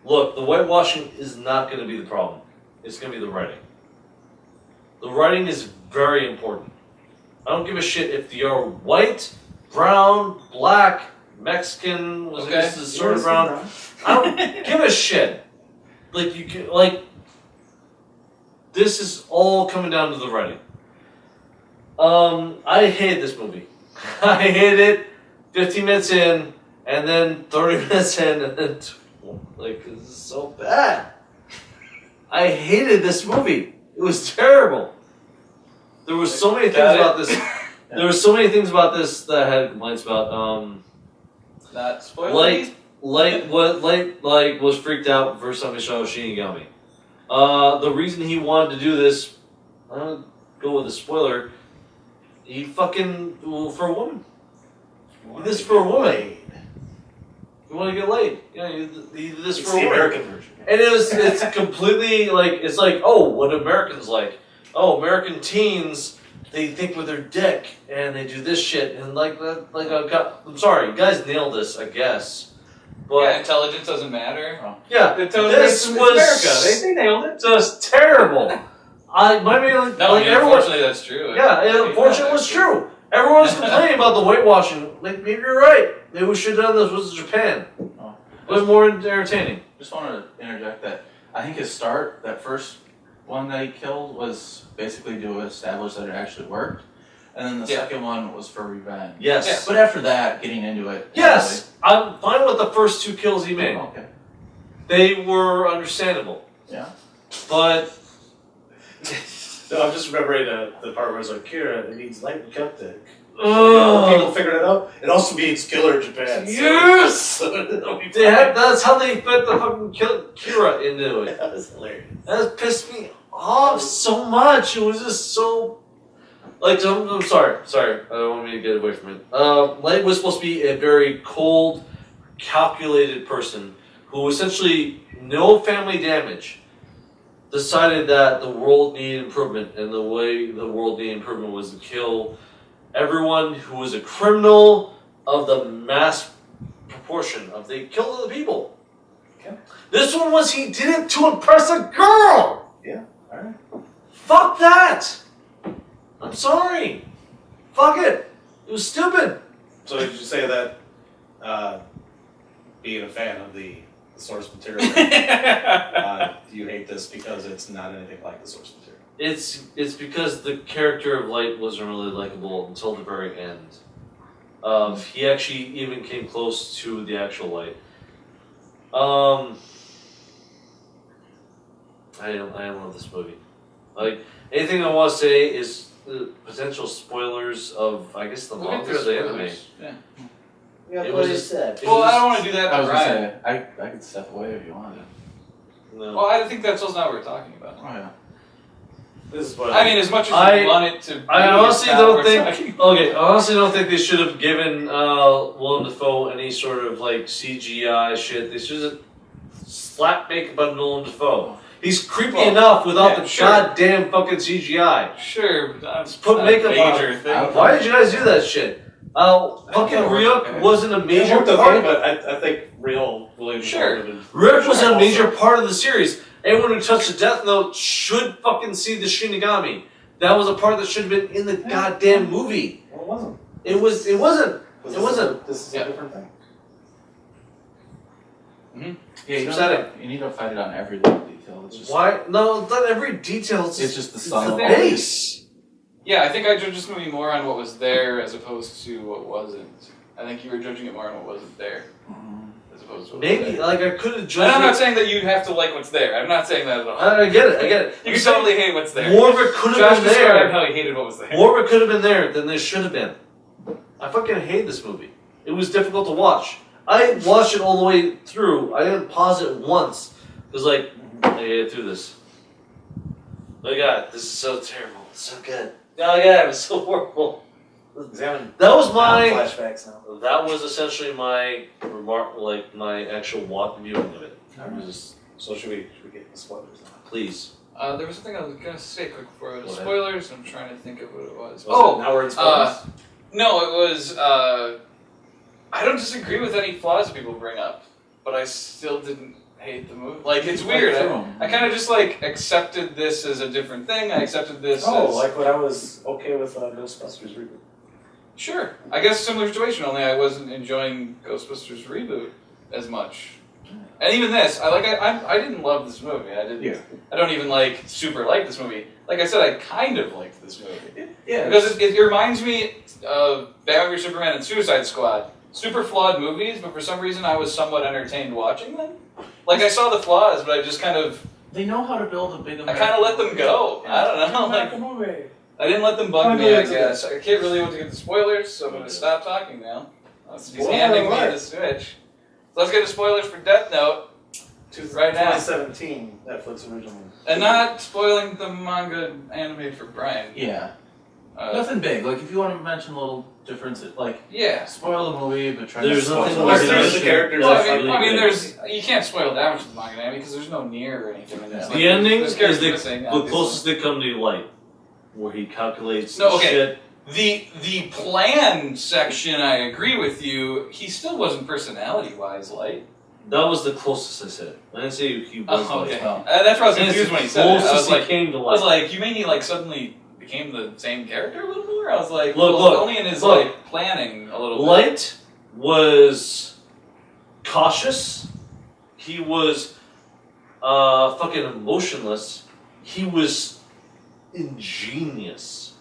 [SPEAKER 3] look, the whitewashing is not going to be the problem. It's going to be the writing. The writing is very important. I don't give a shit if you're white, brown, black, Mexican, was
[SPEAKER 1] Okay.
[SPEAKER 3] this is sort of brown. I don't give a shit. Like you can, like this is all coming down to the writing. I hate this movie. I hate it 15 minutes in, and then 30 minutes in, and then like this is so bad. I hated this movie. It was terrible. There were so many things about this. There were so many things about this that I had complaints about.
[SPEAKER 1] Not spoiling.
[SPEAKER 3] Light was freaked out the first time he saw Shinigami. The reason he wanted to do this, I'm gonna go with a spoiler. He fucking for a woman. He did this for a woman. You want to get laid? Yeah, he did this
[SPEAKER 2] It's
[SPEAKER 3] for a
[SPEAKER 2] the
[SPEAKER 3] woman.
[SPEAKER 2] American version.
[SPEAKER 3] And it's completely like it's like what Americans like. Oh, American teens, they think with their dick and they do this shit and I'm sorry, you guys nailed this, I guess. But
[SPEAKER 1] Yeah, intelligence doesn't matter.
[SPEAKER 3] yeah,
[SPEAKER 1] It totally
[SPEAKER 3] this
[SPEAKER 1] it's
[SPEAKER 3] was
[SPEAKER 1] America. They nailed it.
[SPEAKER 3] just terrible. My main
[SPEAKER 1] No,
[SPEAKER 3] like
[SPEAKER 1] I mean,
[SPEAKER 3] everyone.
[SPEAKER 1] unfortunately that's true.
[SPEAKER 3] Yeah, and unfortunately it was true. Everyone was complaining about the whitewashing. Like maybe you're right. Maybe we should have done this with Japan.
[SPEAKER 4] Oh.
[SPEAKER 3] It was more entertaining.
[SPEAKER 4] Just wanted to interject that I think his start, that first one that he killed, was basically to establish that it actually worked, and then the
[SPEAKER 1] Yeah.
[SPEAKER 4] second one was for revenge.
[SPEAKER 3] Yes.
[SPEAKER 1] Yeah.
[SPEAKER 4] But after that, getting into it.
[SPEAKER 3] Yes, I'm fine with the first two kills he made.
[SPEAKER 4] Oh, okay.
[SPEAKER 3] They were understandable.
[SPEAKER 4] Yeah.
[SPEAKER 3] But
[SPEAKER 2] No, I'm just remembering the part where it's like, Kira, it means light and cupcake.
[SPEAKER 3] Ugh.
[SPEAKER 2] People figured it out. It also means killer in Japan. so-
[SPEAKER 3] Yes!
[SPEAKER 2] So it'll be
[SPEAKER 3] they
[SPEAKER 2] fine.
[SPEAKER 3] had, that's how they fit the fucking Kira into it.
[SPEAKER 2] That was hilarious.
[SPEAKER 3] That pissed me off so much. It was just so. Like, I'm sorry. I don't want me to get away from it. Light was supposed to be a very cold, calculated person who essentially, no family damage, decided that the world needed improvement, and the way the world needed improvement was to kill everyone who was a criminal of the mass proportion of they killed other people.
[SPEAKER 2] Okay.
[SPEAKER 3] This one was he did it to impress a girl.
[SPEAKER 2] Yeah, alright.
[SPEAKER 3] Fuck that. I'm sorry. Fuck it. It was stupid.
[SPEAKER 2] So did you say that being a fan of the source material, you hate this because it's not anything like the source material?
[SPEAKER 3] It's because the character of Light wasn't really likable until the very end. He actually even came close to the actual Light. I don't love this movie. Like anything I want to say is the potential spoilers of I guess the
[SPEAKER 1] We'll get
[SPEAKER 3] manga
[SPEAKER 1] to
[SPEAKER 3] or the anime.
[SPEAKER 1] spoilers. Yeah.
[SPEAKER 2] Yeah,
[SPEAKER 3] It
[SPEAKER 2] what
[SPEAKER 3] was
[SPEAKER 2] he
[SPEAKER 3] just-
[SPEAKER 2] said.
[SPEAKER 3] it
[SPEAKER 1] Well,
[SPEAKER 3] was
[SPEAKER 1] I don't want to do that
[SPEAKER 4] I was
[SPEAKER 1] to
[SPEAKER 4] gonna
[SPEAKER 1] Ryan.
[SPEAKER 4] say, I could step away if you wanted.
[SPEAKER 3] No.
[SPEAKER 1] Well, I think that's also not what we're talking about.
[SPEAKER 4] Oh yeah.
[SPEAKER 2] This is what
[SPEAKER 1] I mean, as much as
[SPEAKER 3] I-
[SPEAKER 1] you want it to be,
[SPEAKER 3] I honestly
[SPEAKER 1] it's not
[SPEAKER 3] don't
[SPEAKER 1] what
[SPEAKER 3] think.
[SPEAKER 1] we're talking
[SPEAKER 3] Okay, I honestly don't think they should have given Willem Dafoe any sort of like CGI shit. They should have slap makeup on Willem Dafoe. He's creepy
[SPEAKER 1] Well,
[SPEAKER 3] enough without
[SPEAKER 1] yeah,
[SPEAKER 3] the
[SPEAKER 1] sure.
[SPEAKER 3] goddamn fucking CGI.
[SPEAKER 1] Sure, but
[SPEAKER 3] Just put makeup on.
[SPEAKER 1] major thing.
[SPEAKER 3] Why did you guys do that shit? Fucking
[SPEAKER 4] thought it worked
[SPEAKER 3] Ryuk
[SPEAKER 4] okay.
[SPEAKER 3] wasn't a
[SPEAKER 2] It
[SPEAKER 3] major
[SPEAKER 2] worked
[SPEAKER 3] part.
[SPEAKER 2] okay, but I think real William
[SPEAKER 1] Sure.
[SPEAKER 2] would have been.
[SPEAKER 3] Ryuk was a
[SPEAKER 2] Also-
[SPEAKER 3] major part of the series. Anyone who touched the Death Note should fucking see the Shinigami. That was a part that should have been in the goddamn movie.
[SPEAKER 2] Well, it wasn't.
[SPEAKER 3] It wasn't.
[SPEAKER 2] This
[SPEAKER 3] It
[SPEAKER 2] is
[SPEAKER 3] wasn't.
[SPEAKER 2] A, this is
[SPEAKER 1] Yeah.
[SPEAKER 2] a different thing.
[SPEAKER 4] Yeah, you
[SPEAKER 3] Upsetting.
[SPEAKER 4] don't. You need to fight it on every little detail. It's just.
[SPEAKER 3] Why? No, not every detail.
[SPEAKER 4] It's just the
[SPEAKER 3] it's
[SPEAKER 4] subtle.
[SPEAKER 3] the base.
[SPEAKER 1] Yeah, I think I judged this movie more on what was there as opposed to what wasn't. I think you were judging it more on what wasn't there
[SPEAKER 4] Mhm.
[SPEAKER 1] as opposed to what
[SPEAKER 3] Maybe
[SPEAKER 1] was there.
[SPEAKER 3] like I could have
[SPEAKER 1] And
[SPEAKER 3] judged.
[SPEAKER 1] I'm not
[SPEAKER 3] it-
[SPEAKER 1] saying that you have to like what's there. I'm not saying that at all.
[SPEAKER 3] I get it. I get it.
[SPEAKER 1] You can totally hate what's there.
[SPEAKER 3] More of it could
[SPEAKER 1] Josh
[SPEAKER 3] have been
[SPEAKER 1] described
[SPEAKER 3] there.
[SPEAKER 1] how he hated what was there.
[SPEAKER 3] More of it could have been there than there should have been. I fucking hate this movie. It was difficult to watch. I watched it all the way through. I didn't pause it once. It was like, I gotta get through this. Oh my god, this is so terrible. It's so good. Oh my god, it's so horrible.
[SPEAKER 2] Examine
[SPEAKER 3] That was my.
[SPEAKER 2] flashbacks now.
[SPEAKER 3] That was essentially my remark, like my actual viewing of it. I was just,
[SPEAKER 2] So should we get the spoilers now?
[SPEAKER 3] please.
[SPEAKER 1] There was something I was gonna say quick before it was
[SPEAKER 3] What?
[SPEAKER 1] spoilers. I'm trying to think of what it was.
[SPEAKER 2] Now we're in spoilers.
[SPEAKER 1] No, it was. I don't disagree with any flaws that people bring up, but I still didn't hate the movie. Like, it's weird. I kind of just like accepted this as a different thing. I accepted this. as...
[SPEAKER 2] like when I was okay with Ghostbusters reboot.
[SPEAKER 1] Sure. I guess similar situation. Only I wasn't enjoying Ghostbusters reboot as much. And even this, I didn't love this movie. I didn't.
[SPEAKER 4] Yeah.
[SPEAKER 1] I don't even super like this movie. Like I said, I kind of liked this movie
[SPEAKER 4] Yeah.
[SPEAKER 1] because it reminds me of Batman v Superman and Suicide Squad. Super flawed movies, but for some reason I was somewhat entertained watching them. Like I saw the flaws, but I just kind of
[SPEAKER 4] They know how to build a big.
[SPEAKER 1] I kind of let them go. I don't know. Like
[SPEAKER 2] movie.
[SPEAKER 1] I didn't let them bug me. I guess I can't really want to get the spoilers, so I'm going to stop talking now. He's handing me the switch. So let's get to spoilers for Death Note. Right now.
[SPEAKER 2] 2017 Netflix original.
[SPEAKER 1] And not spoiling the manga anime for Brian.
[SPEAKER 4] Yeah. Nothing big. Like, if you want to mention a little difference, like,
[SPEAKER 1] Yeah.
[SPEAKER 4] spoil the movie, but try
[SPEAKER 3] There's
[SPEAKER 4] to
[SPEAKER 3] nothing
[SPEAKER 4] spoil
[SPEAKER 3] like
[SPEAKER 4] the
[SPEAKER 3] that.
[SPEAKER 2] the characters.
[SPEAKER 1] Well,
[SPEAKER 2] are
[SPEAKER 1] I
[SPEAKER 2] really
[SPEAKER 1] mean,
[SPEAKER 2] good.
[SPEAKER 1] you can't spoil that much of the manga anime because there's no Nier or anything in this.
[SPEAKER 3] The ending
[SPEAKER 1] there's
[SPEAKER 3] is
[SPEAKER 1] characters
[SPEAKER 3] the
[SPEAKER 1] missing, obviously.
[SPEAKER 3] closest they come to light, where he calculates
[SPEAKER 1] No,
[SPEAKER 3] the
[SPEAKER 1] okay.
[SPEAKER 3] shit.
[SPEAKER 1] The plan section, I agree with you. He still wasn't personality-wise light.
[SPEAKER 3] That was the closest I said. I didn't say he was
[SPEAKER 1] Oh,
[SPEAKER 3] light.
[SPEAKER 1] okay.
[SPEAKER 4] Oh.
[SPEAKER 1] That's why I was
[SPEAKER 3] And it's
[SPEAKER 1] confused
[SPEAKER 3] the
[SPEAKER 1] when he said it. I was
[SPEAKER 3] closest he
[SPEAKER 1] like,
[SPEAKER 3] came to
[SPEAKER 1] I was
[SPEAKER 3] light.
[SPEAKER 1] like, you mean he suddenly became the same character a little more? I was like,
[SPEAKER 3] Look,
[SPEAKER 1] well,
[SPEAKER 3] look,
[SPEAKER 1] only in his
[SPEAKER 3] look.
[SPEAKER 1] planning a little bit.
[SPEAKER 3] Light was cautious. He was fucking emotionless. He was ingenious.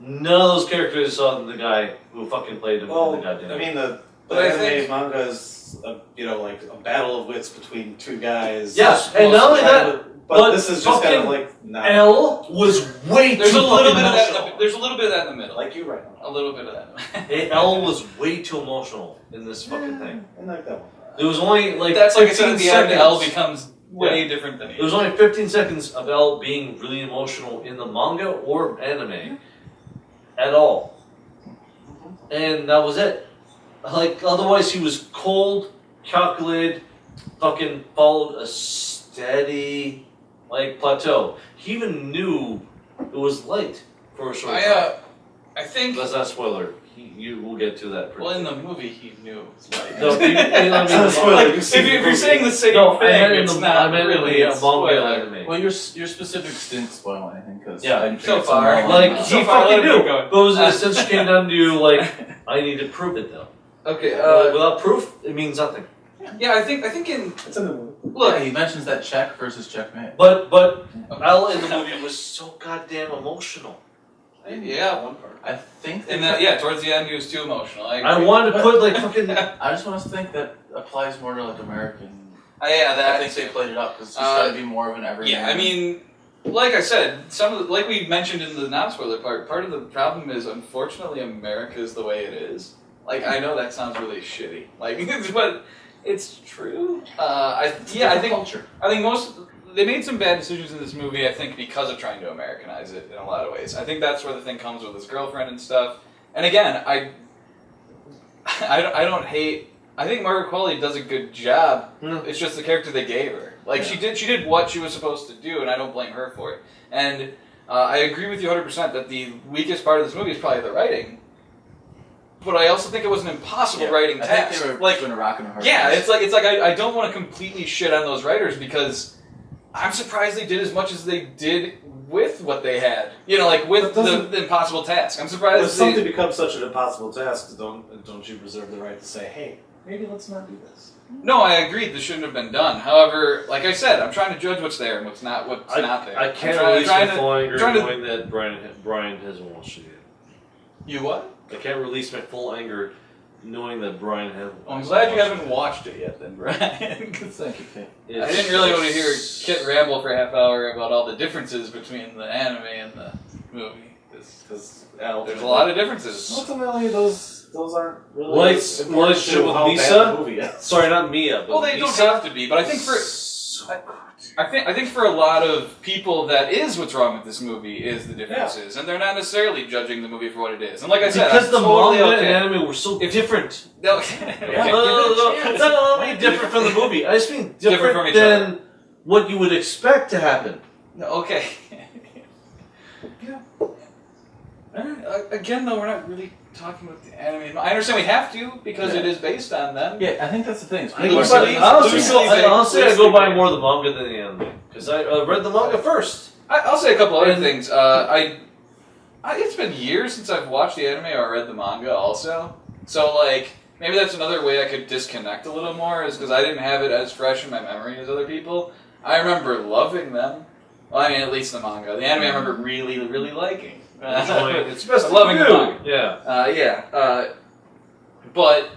[SPEAKER 3] None of those characters saw the guy who fucking played him in the goddamn.
[SPEAKER 2] I mean, the
[SPEAKER 1] But I
[SPEAKER 2] anime
[SPEAKER 1] think-
[SPEAKER 2] manga is, like a battle of wits between two guys.
[SPEAKER 3] Yes, and not only that,
[SPEAKER 2] but this is just kind of
[SPEAKER 3] fucking
[SPEAKER 2] like not
[SPEAKER 3] L was way
[SPEAKER 1] There's
[SPEAKER 3] too
[SPEAKER 1] a little
[SPEAKER 3] fucking
[SPEAKER 1] bit of that.
[SPEAKER 3] emotional.
[SPEAKER 1] There's a little bit of that in the middle.
[SPEAKER 2] like you right now.
[SPEAKER 1] A little bit of that.
[SPEAKER 3] L was way too emotional in this fucking thing.
[SPEAKER 2] I like that one.
[SPEAKER 3] There was only like
[SPEAKER 1] That's like I
[SPEAKER 3] 15
[SPEAKER 1] said at the
[SPEAKER 3] seconds.
[SPEAKER 1] end. L becomes way different than he.
[SPEAKER 3] There was only 15 seconds of L being really emotional in the manga or anime at all. And that was it. Like, otherwise he was cold, calculated, fucking followed a steady, like, plateau. He even knew it was light for a short time.
[SPEAKER 1] I think.
[SPEAKER 3] That's not a spoiler. You will get to that.
[SPEAKER 1] Well, in the movie, he knew it was light.
[SPEAKER 3] No,
[SPEAKER 2] It's not a spoiler.
[SPEAKER 1] Like,
[SPEAKER 2] You've
[SPEAKER 1] if
[SPEAKER 2] seen the
[SPEAKER 1] you're
[SPEAKER 2] movie.
[SPEAKER 1] saying the same
[SPEAKER 3] No, I
[SPEAKER 1] thing,
[SPEAKER 3] meant in
[SPEAKER 1] it's
[SPEAKER 3] the
[SPEAKER 1] not
[SPEAKER 3] I meant
[SPEAKER 1] really
[SPEAKER 3] in
[SPEAKER 1] a
[SPEAKER 3] the manga
[SPEAKER 1] spoiler.
[SPEAKER 3] anime.
[SPEAKER 4] Well, your specifics didn't spoil anything because
[SPEAKER 3] Yeah,
[SPEAKER 4] I didn't
[SPEAKER 1] so
[SPEAKER 4] figure
[SPEAKER 1] far.
[SPEAKER 4] it's a
[SPEAKER 3] Like,
[SPEAKER 4] manga.
[SPEAKER 3] he
[SPEAKER 1] So far,
[SPEAKER 3] fucking
[SPEAKER 1] let it
[SPEAKER 3] knew.
[SPEAKER 1] keep going.
[SPEAKER 3] But it was essentially came down to, like, I need to prove it, though.
[SPEAKER 1] Okay.
[SPEAKER 3] Without proof, it means nothing.
[SPEAKER 1] Yeah, I think in
[SPEAKER 2] It's in the movie.
[SPEAKER 1] look.
[SPEAKER 4] Yeah, he mentions that check versus checkmate.
[SPEAKER 3] But Al in the movie was so goddamn emotional.
[SPEAKER 1] Yeah, one part.
[SPEAKER 4] I think
[SPEAKER 1] And yeah, towards the end, he was too emotional. I
[SPEAKER 3] I
[SPEAKER 1] agree.
[SPEAKER 3] wanted to put like fucking.
[SPEAKER 4] I just want us to think that applies more to like American.
[SPEAKER 1] Yeah, that.
[SPEAKER 4] I think they played it up because it's got to be more of an everyman.
[SPEAKER 1] Yeah, I mean, like I said, like we mentioned in the non-spoiler part of the problem is, unfortunately, America is the way it is. Like, I know that sounds really shitty, like, but it's true. I think
[SPEAKER 4] culture.
[SPEAKER 1] they made some bad decisions in this movie, I think, because of trying to Americanize it in a lot of ways. I think that's where the thing comes with his girlfriend and stuff. And again, I don't hate. I think Margaret Qualley does a good job. It's just the character they gave her. Like, she did what she was supposed to do, and I don't blame her for it. And I agree with you 100% that the weakest part of this movie is probably the writing. But I also think it was an impossible writing
[SPEAKER 4] I
[SPEAKER 1] task.
[SPEAKER 4] think they were
[SPEAKER 1] Like,
[SPEAKER 4] doing a rock and a hard
[SPEAKER 1] yeah,
[SPEAKER 4] place.
[SPEAKER 1] it's like I don't want to completely shit on those writers because I'm surprised they did as much as they did with what they had. You know, like with the impossible task. I'm surprised.
[SPEAKER 2] When something becomes such an impossible task, don't you reserve the right to say, hey, maybe let's not do this?
[SPEAKER 1] No, I agree. This shouldn't have been done. However, like I said, I'm trying to judge what's there and what's not there.
[SPEAKER 3] I can't
[SPEAKER 1] I'm
[SPEAKER 3] release
[SPEAKER 1] trying
[SPEAKER 3] my
[SPEAKER 1] to-
[SPEAKER 3] full anger
[SPEAKER 1] trying to-
[SPEAKER 3] knowing that Brian hasn't watched it yet.
[SPEAKER 1] You what?
[SPEAKER 3] I can't release my full anger knowing that Brian hasn't.
[SPEAKER 1] Well, I'm glad you haven't watched it yet, then, Brian. 'Cause
[SPEAKER 4] Thank you, Kate.
[SPEAKER 1] I didn't really want to hear Kit ramble for a half hour about all the differences between the anime and the movie. Because there's a lot of differences.
[SPEAKER 2] Ultimately, those aren't really
[SPEAKER 3] Lights-
[SPEAKER 2] important
[SPEAKER 3] lights
[SPEAKER 2] to
[SPEAKER 3] show with
[SPEAKER 2] how
[SPEAKER 3] Lisa?
[SPEAKER 2] bad the movie is.
[SPEAKER 3] Sorry, not Mia, but
[SPEAKER 1] Well, they don't
[SPEAKER 3] Lisa.
[SPEAKER 1] have to be, but I think I think for a lot of people that is what's wrong with this movie is the differences, and they're not necessarily judging the movie for what it is. And like I said,
[SPEAKER 3] Because
[SPEAKER 1] I'm
[SPEAKER 3] the
[SPEAKER 1] totally
[SPEAKER 3] manga
[SPEAKER 1] okay.
[SPEAKER 3] and anime were so different.
[SPEAKER 1] No,
[SPEAKER 3] No, I mean different from the movie. I just mean
[SPEAKER 1] Different
[SPEAKER 3] different,
[SPEAKER 1] from each
[SPEAKER 3] than what you would expect to happen.
[SPEAKER 1] No, okay. Yeah. Again, though, we're not really talking about the anime. I understand we have to because it is based on them.
[SPEAKER 4] Yeah, I think that's the thing.
[SPEAKER 3] Honestly, I go by more the manga than the anime because I read the manga first.
[SPEAKER 1] I'll say a couple other things. It's been years since I've watched the anime or read the manga also. So, like, maybe that's another way I could disconnect a little more is because I didn't have it as fresh in my memory as other people. I remember loving them. Well, I mean, at least the manga. The anime I remember really, really liking.
[SPEAKER 3] It's best
[SPEAKER 1] loving the manga.
[SPEAKER 3] Yeah.
[SPEAKER 1] But,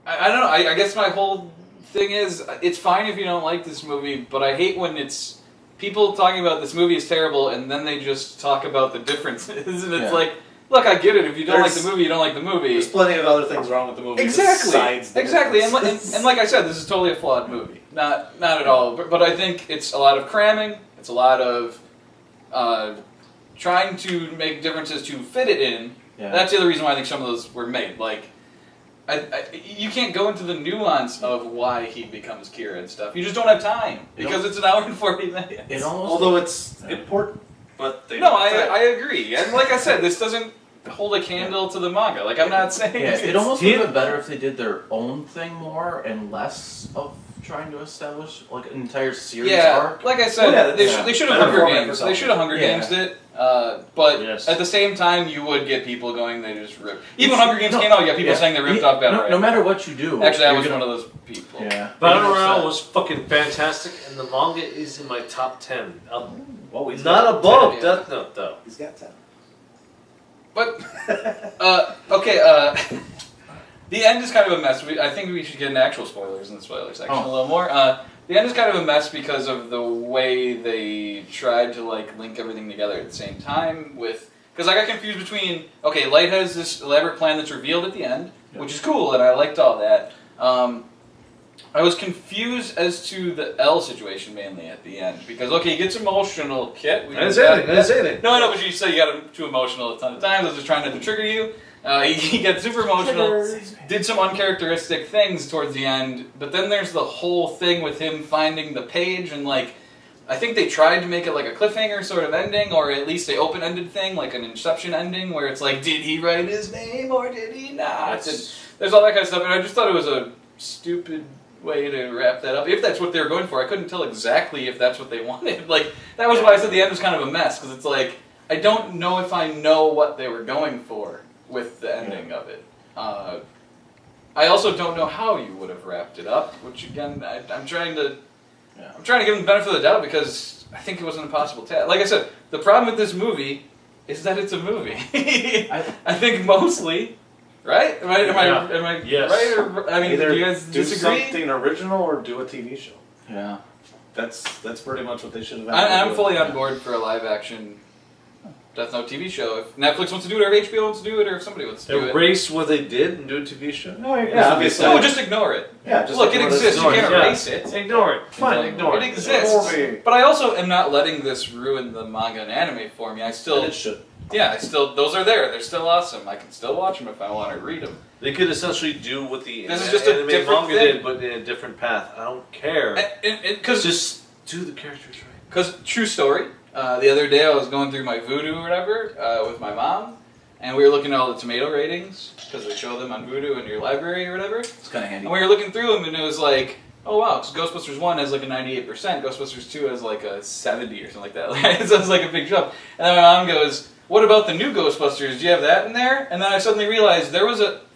[SPEAKER 1] I don't know. I guess my whole thing is, it's fine if you don't like this movie, but I hate when it's people talking about this movie is terrible, and then they just talk about the differences, and it's like, look, I get it. If you don't like the movie, you don't like the movie.
[SPEAKER 2] There's plenty of other things wrong with the movie.
[SPEAKER 1] Exactly. And like I said, this is totally a flawed movie. Not at all. But I think it's a lot of cramming. It's a lot of trying to make differences to fit it in. Yeah. That's the other reason why I think some of those were made. Like, you can't go into the nuance of why he becomes Kira and stuff. You just don't have time because it's an hour and 40 minutes.
[SPEAKER 2] Although it's important, but they
[SPEAKER 1] I agree. And like I said, this doesn't hold a candle to the manga. Like, I'm not saying
[SPEAKER 4] it almost would have been better if they did their own thing more and less of trying to establish like an entire series arc.
[SPEAKER 1] Like I said, they should have Hunger Games. They should have Hunger Games it. But at the same time, you would get people going. They just rip. Even when Hunger Games came out, you got people saying they ripped off Battle Royale.
[SPEAKER 4] No matter what you do,
[SPEAKER 1] actually, I was one of those people.
[SPEAKER 3] Yeah, Battle Royale was fucking fantastic, and the manga is in my top 10. Not above Death Note though.
[SPEAKER 2] He's got 10.
[SPEAKER 1] But okay. The end is kind of a mess. I think we should get into actual spoilers in the spoiler section a little more. The end is kind of a mess because of the way they tried to like link everything together at the same time. Because I got confused between Light has this elaborate plan that's revealed at the end, which is cool, and I liked all that. I was confused as to the L situation mainly at the end because he gets emotional. Kit,
[SPEAKER 3] I didn't say anything.
[SPEAKER 1] No, but you said you got him too emotional a ton of times. I was just trying to trigger you. He gets super emotional, did some uncharacteristic things towards the end, but then there's the whole thing with him finding the page, and like, I think they tried to make it like a cliffhanger sort of ending, or at least an open-ended thing, like an Inception ending, where it's like, did he write his name, or did he not? There's all that kind of stuff, and I just thought it was a stupid way to wrap that up. If that's what they were going for, I couldn't tell exactly if that's what they wanted. Like, that was why I said the end was kind of a mess, because it's like, I don't know if I know what they were going for with the ending of it. I also don't know how you would have wrapped it up, which again, I'm trying to give them the benefit of the doubt because I think it was an impossible task. Like I said, the problem with this movie is that it's a movie. I think mostly, right? Am I
[SPEAKER 3] yes.
[SPEAKER 1] right? Or, I mean,
[SPEAKER 2] either
[SPEAKER 1] do you guys disagree?
[SPEAKER 2] Do something original or do a TV show.
[SPEAKER 4] Yeah.
[SPEAKER 2] That's pretty much what they should have done.
[SPEAKER 1] I'm fully on board for a live action Death Note TV show. If Netflix wants to do it, or if HBO wants to do it, or if somebody wants to do it.
[SPEAKER 3] Erase what they did and do a TV show?
[SPEAKER 2] No, obviously.
[SPEAKER 1] No, just ignore it.
[SPEAKER 2] Yeah, just
[SPEAKER 1] look, it exists. You can't erase it.
[SPEAKER 3] Ignore it. Fine, ignore it.
[SPEAKER 1] It exists. But I also am not letting this ruin the manga and anime for me.
[SPEAKER 2] And it should.
[SPEAKER 1] Yeah, those are there. They're still awesome. I can still watch them if I want to read them.
[SPEAKER 3] They could essentially do what the
[SPEAKER 1] this is just a
[SPEAKER 3] anime
[SPEAKER 1] different
[SPEAKER 3] manga
[SPEAKER 1] thing.
[SPEAKER 3] did, but in a different path. I don't care. Just do the characters right.
[SPEAKER 1] Because, true story, the other day I was going through my Vudu or whatever with my mom, and we were looking at all the tomato ratings, because they show them on Vudu in your library or whatever.
[SPEAKER 4] It's kind of handy.
[SPEAKER 1] And we were looking through them, and it was like, oh wow, because Ghostbusters 1 has like a 98%, Ghostbusters 2 has like a 70 or something like that. So it's like a big jump. And then my mom goes, what about the new Ghostbusters? Do you have that in there? And then I suddenly realized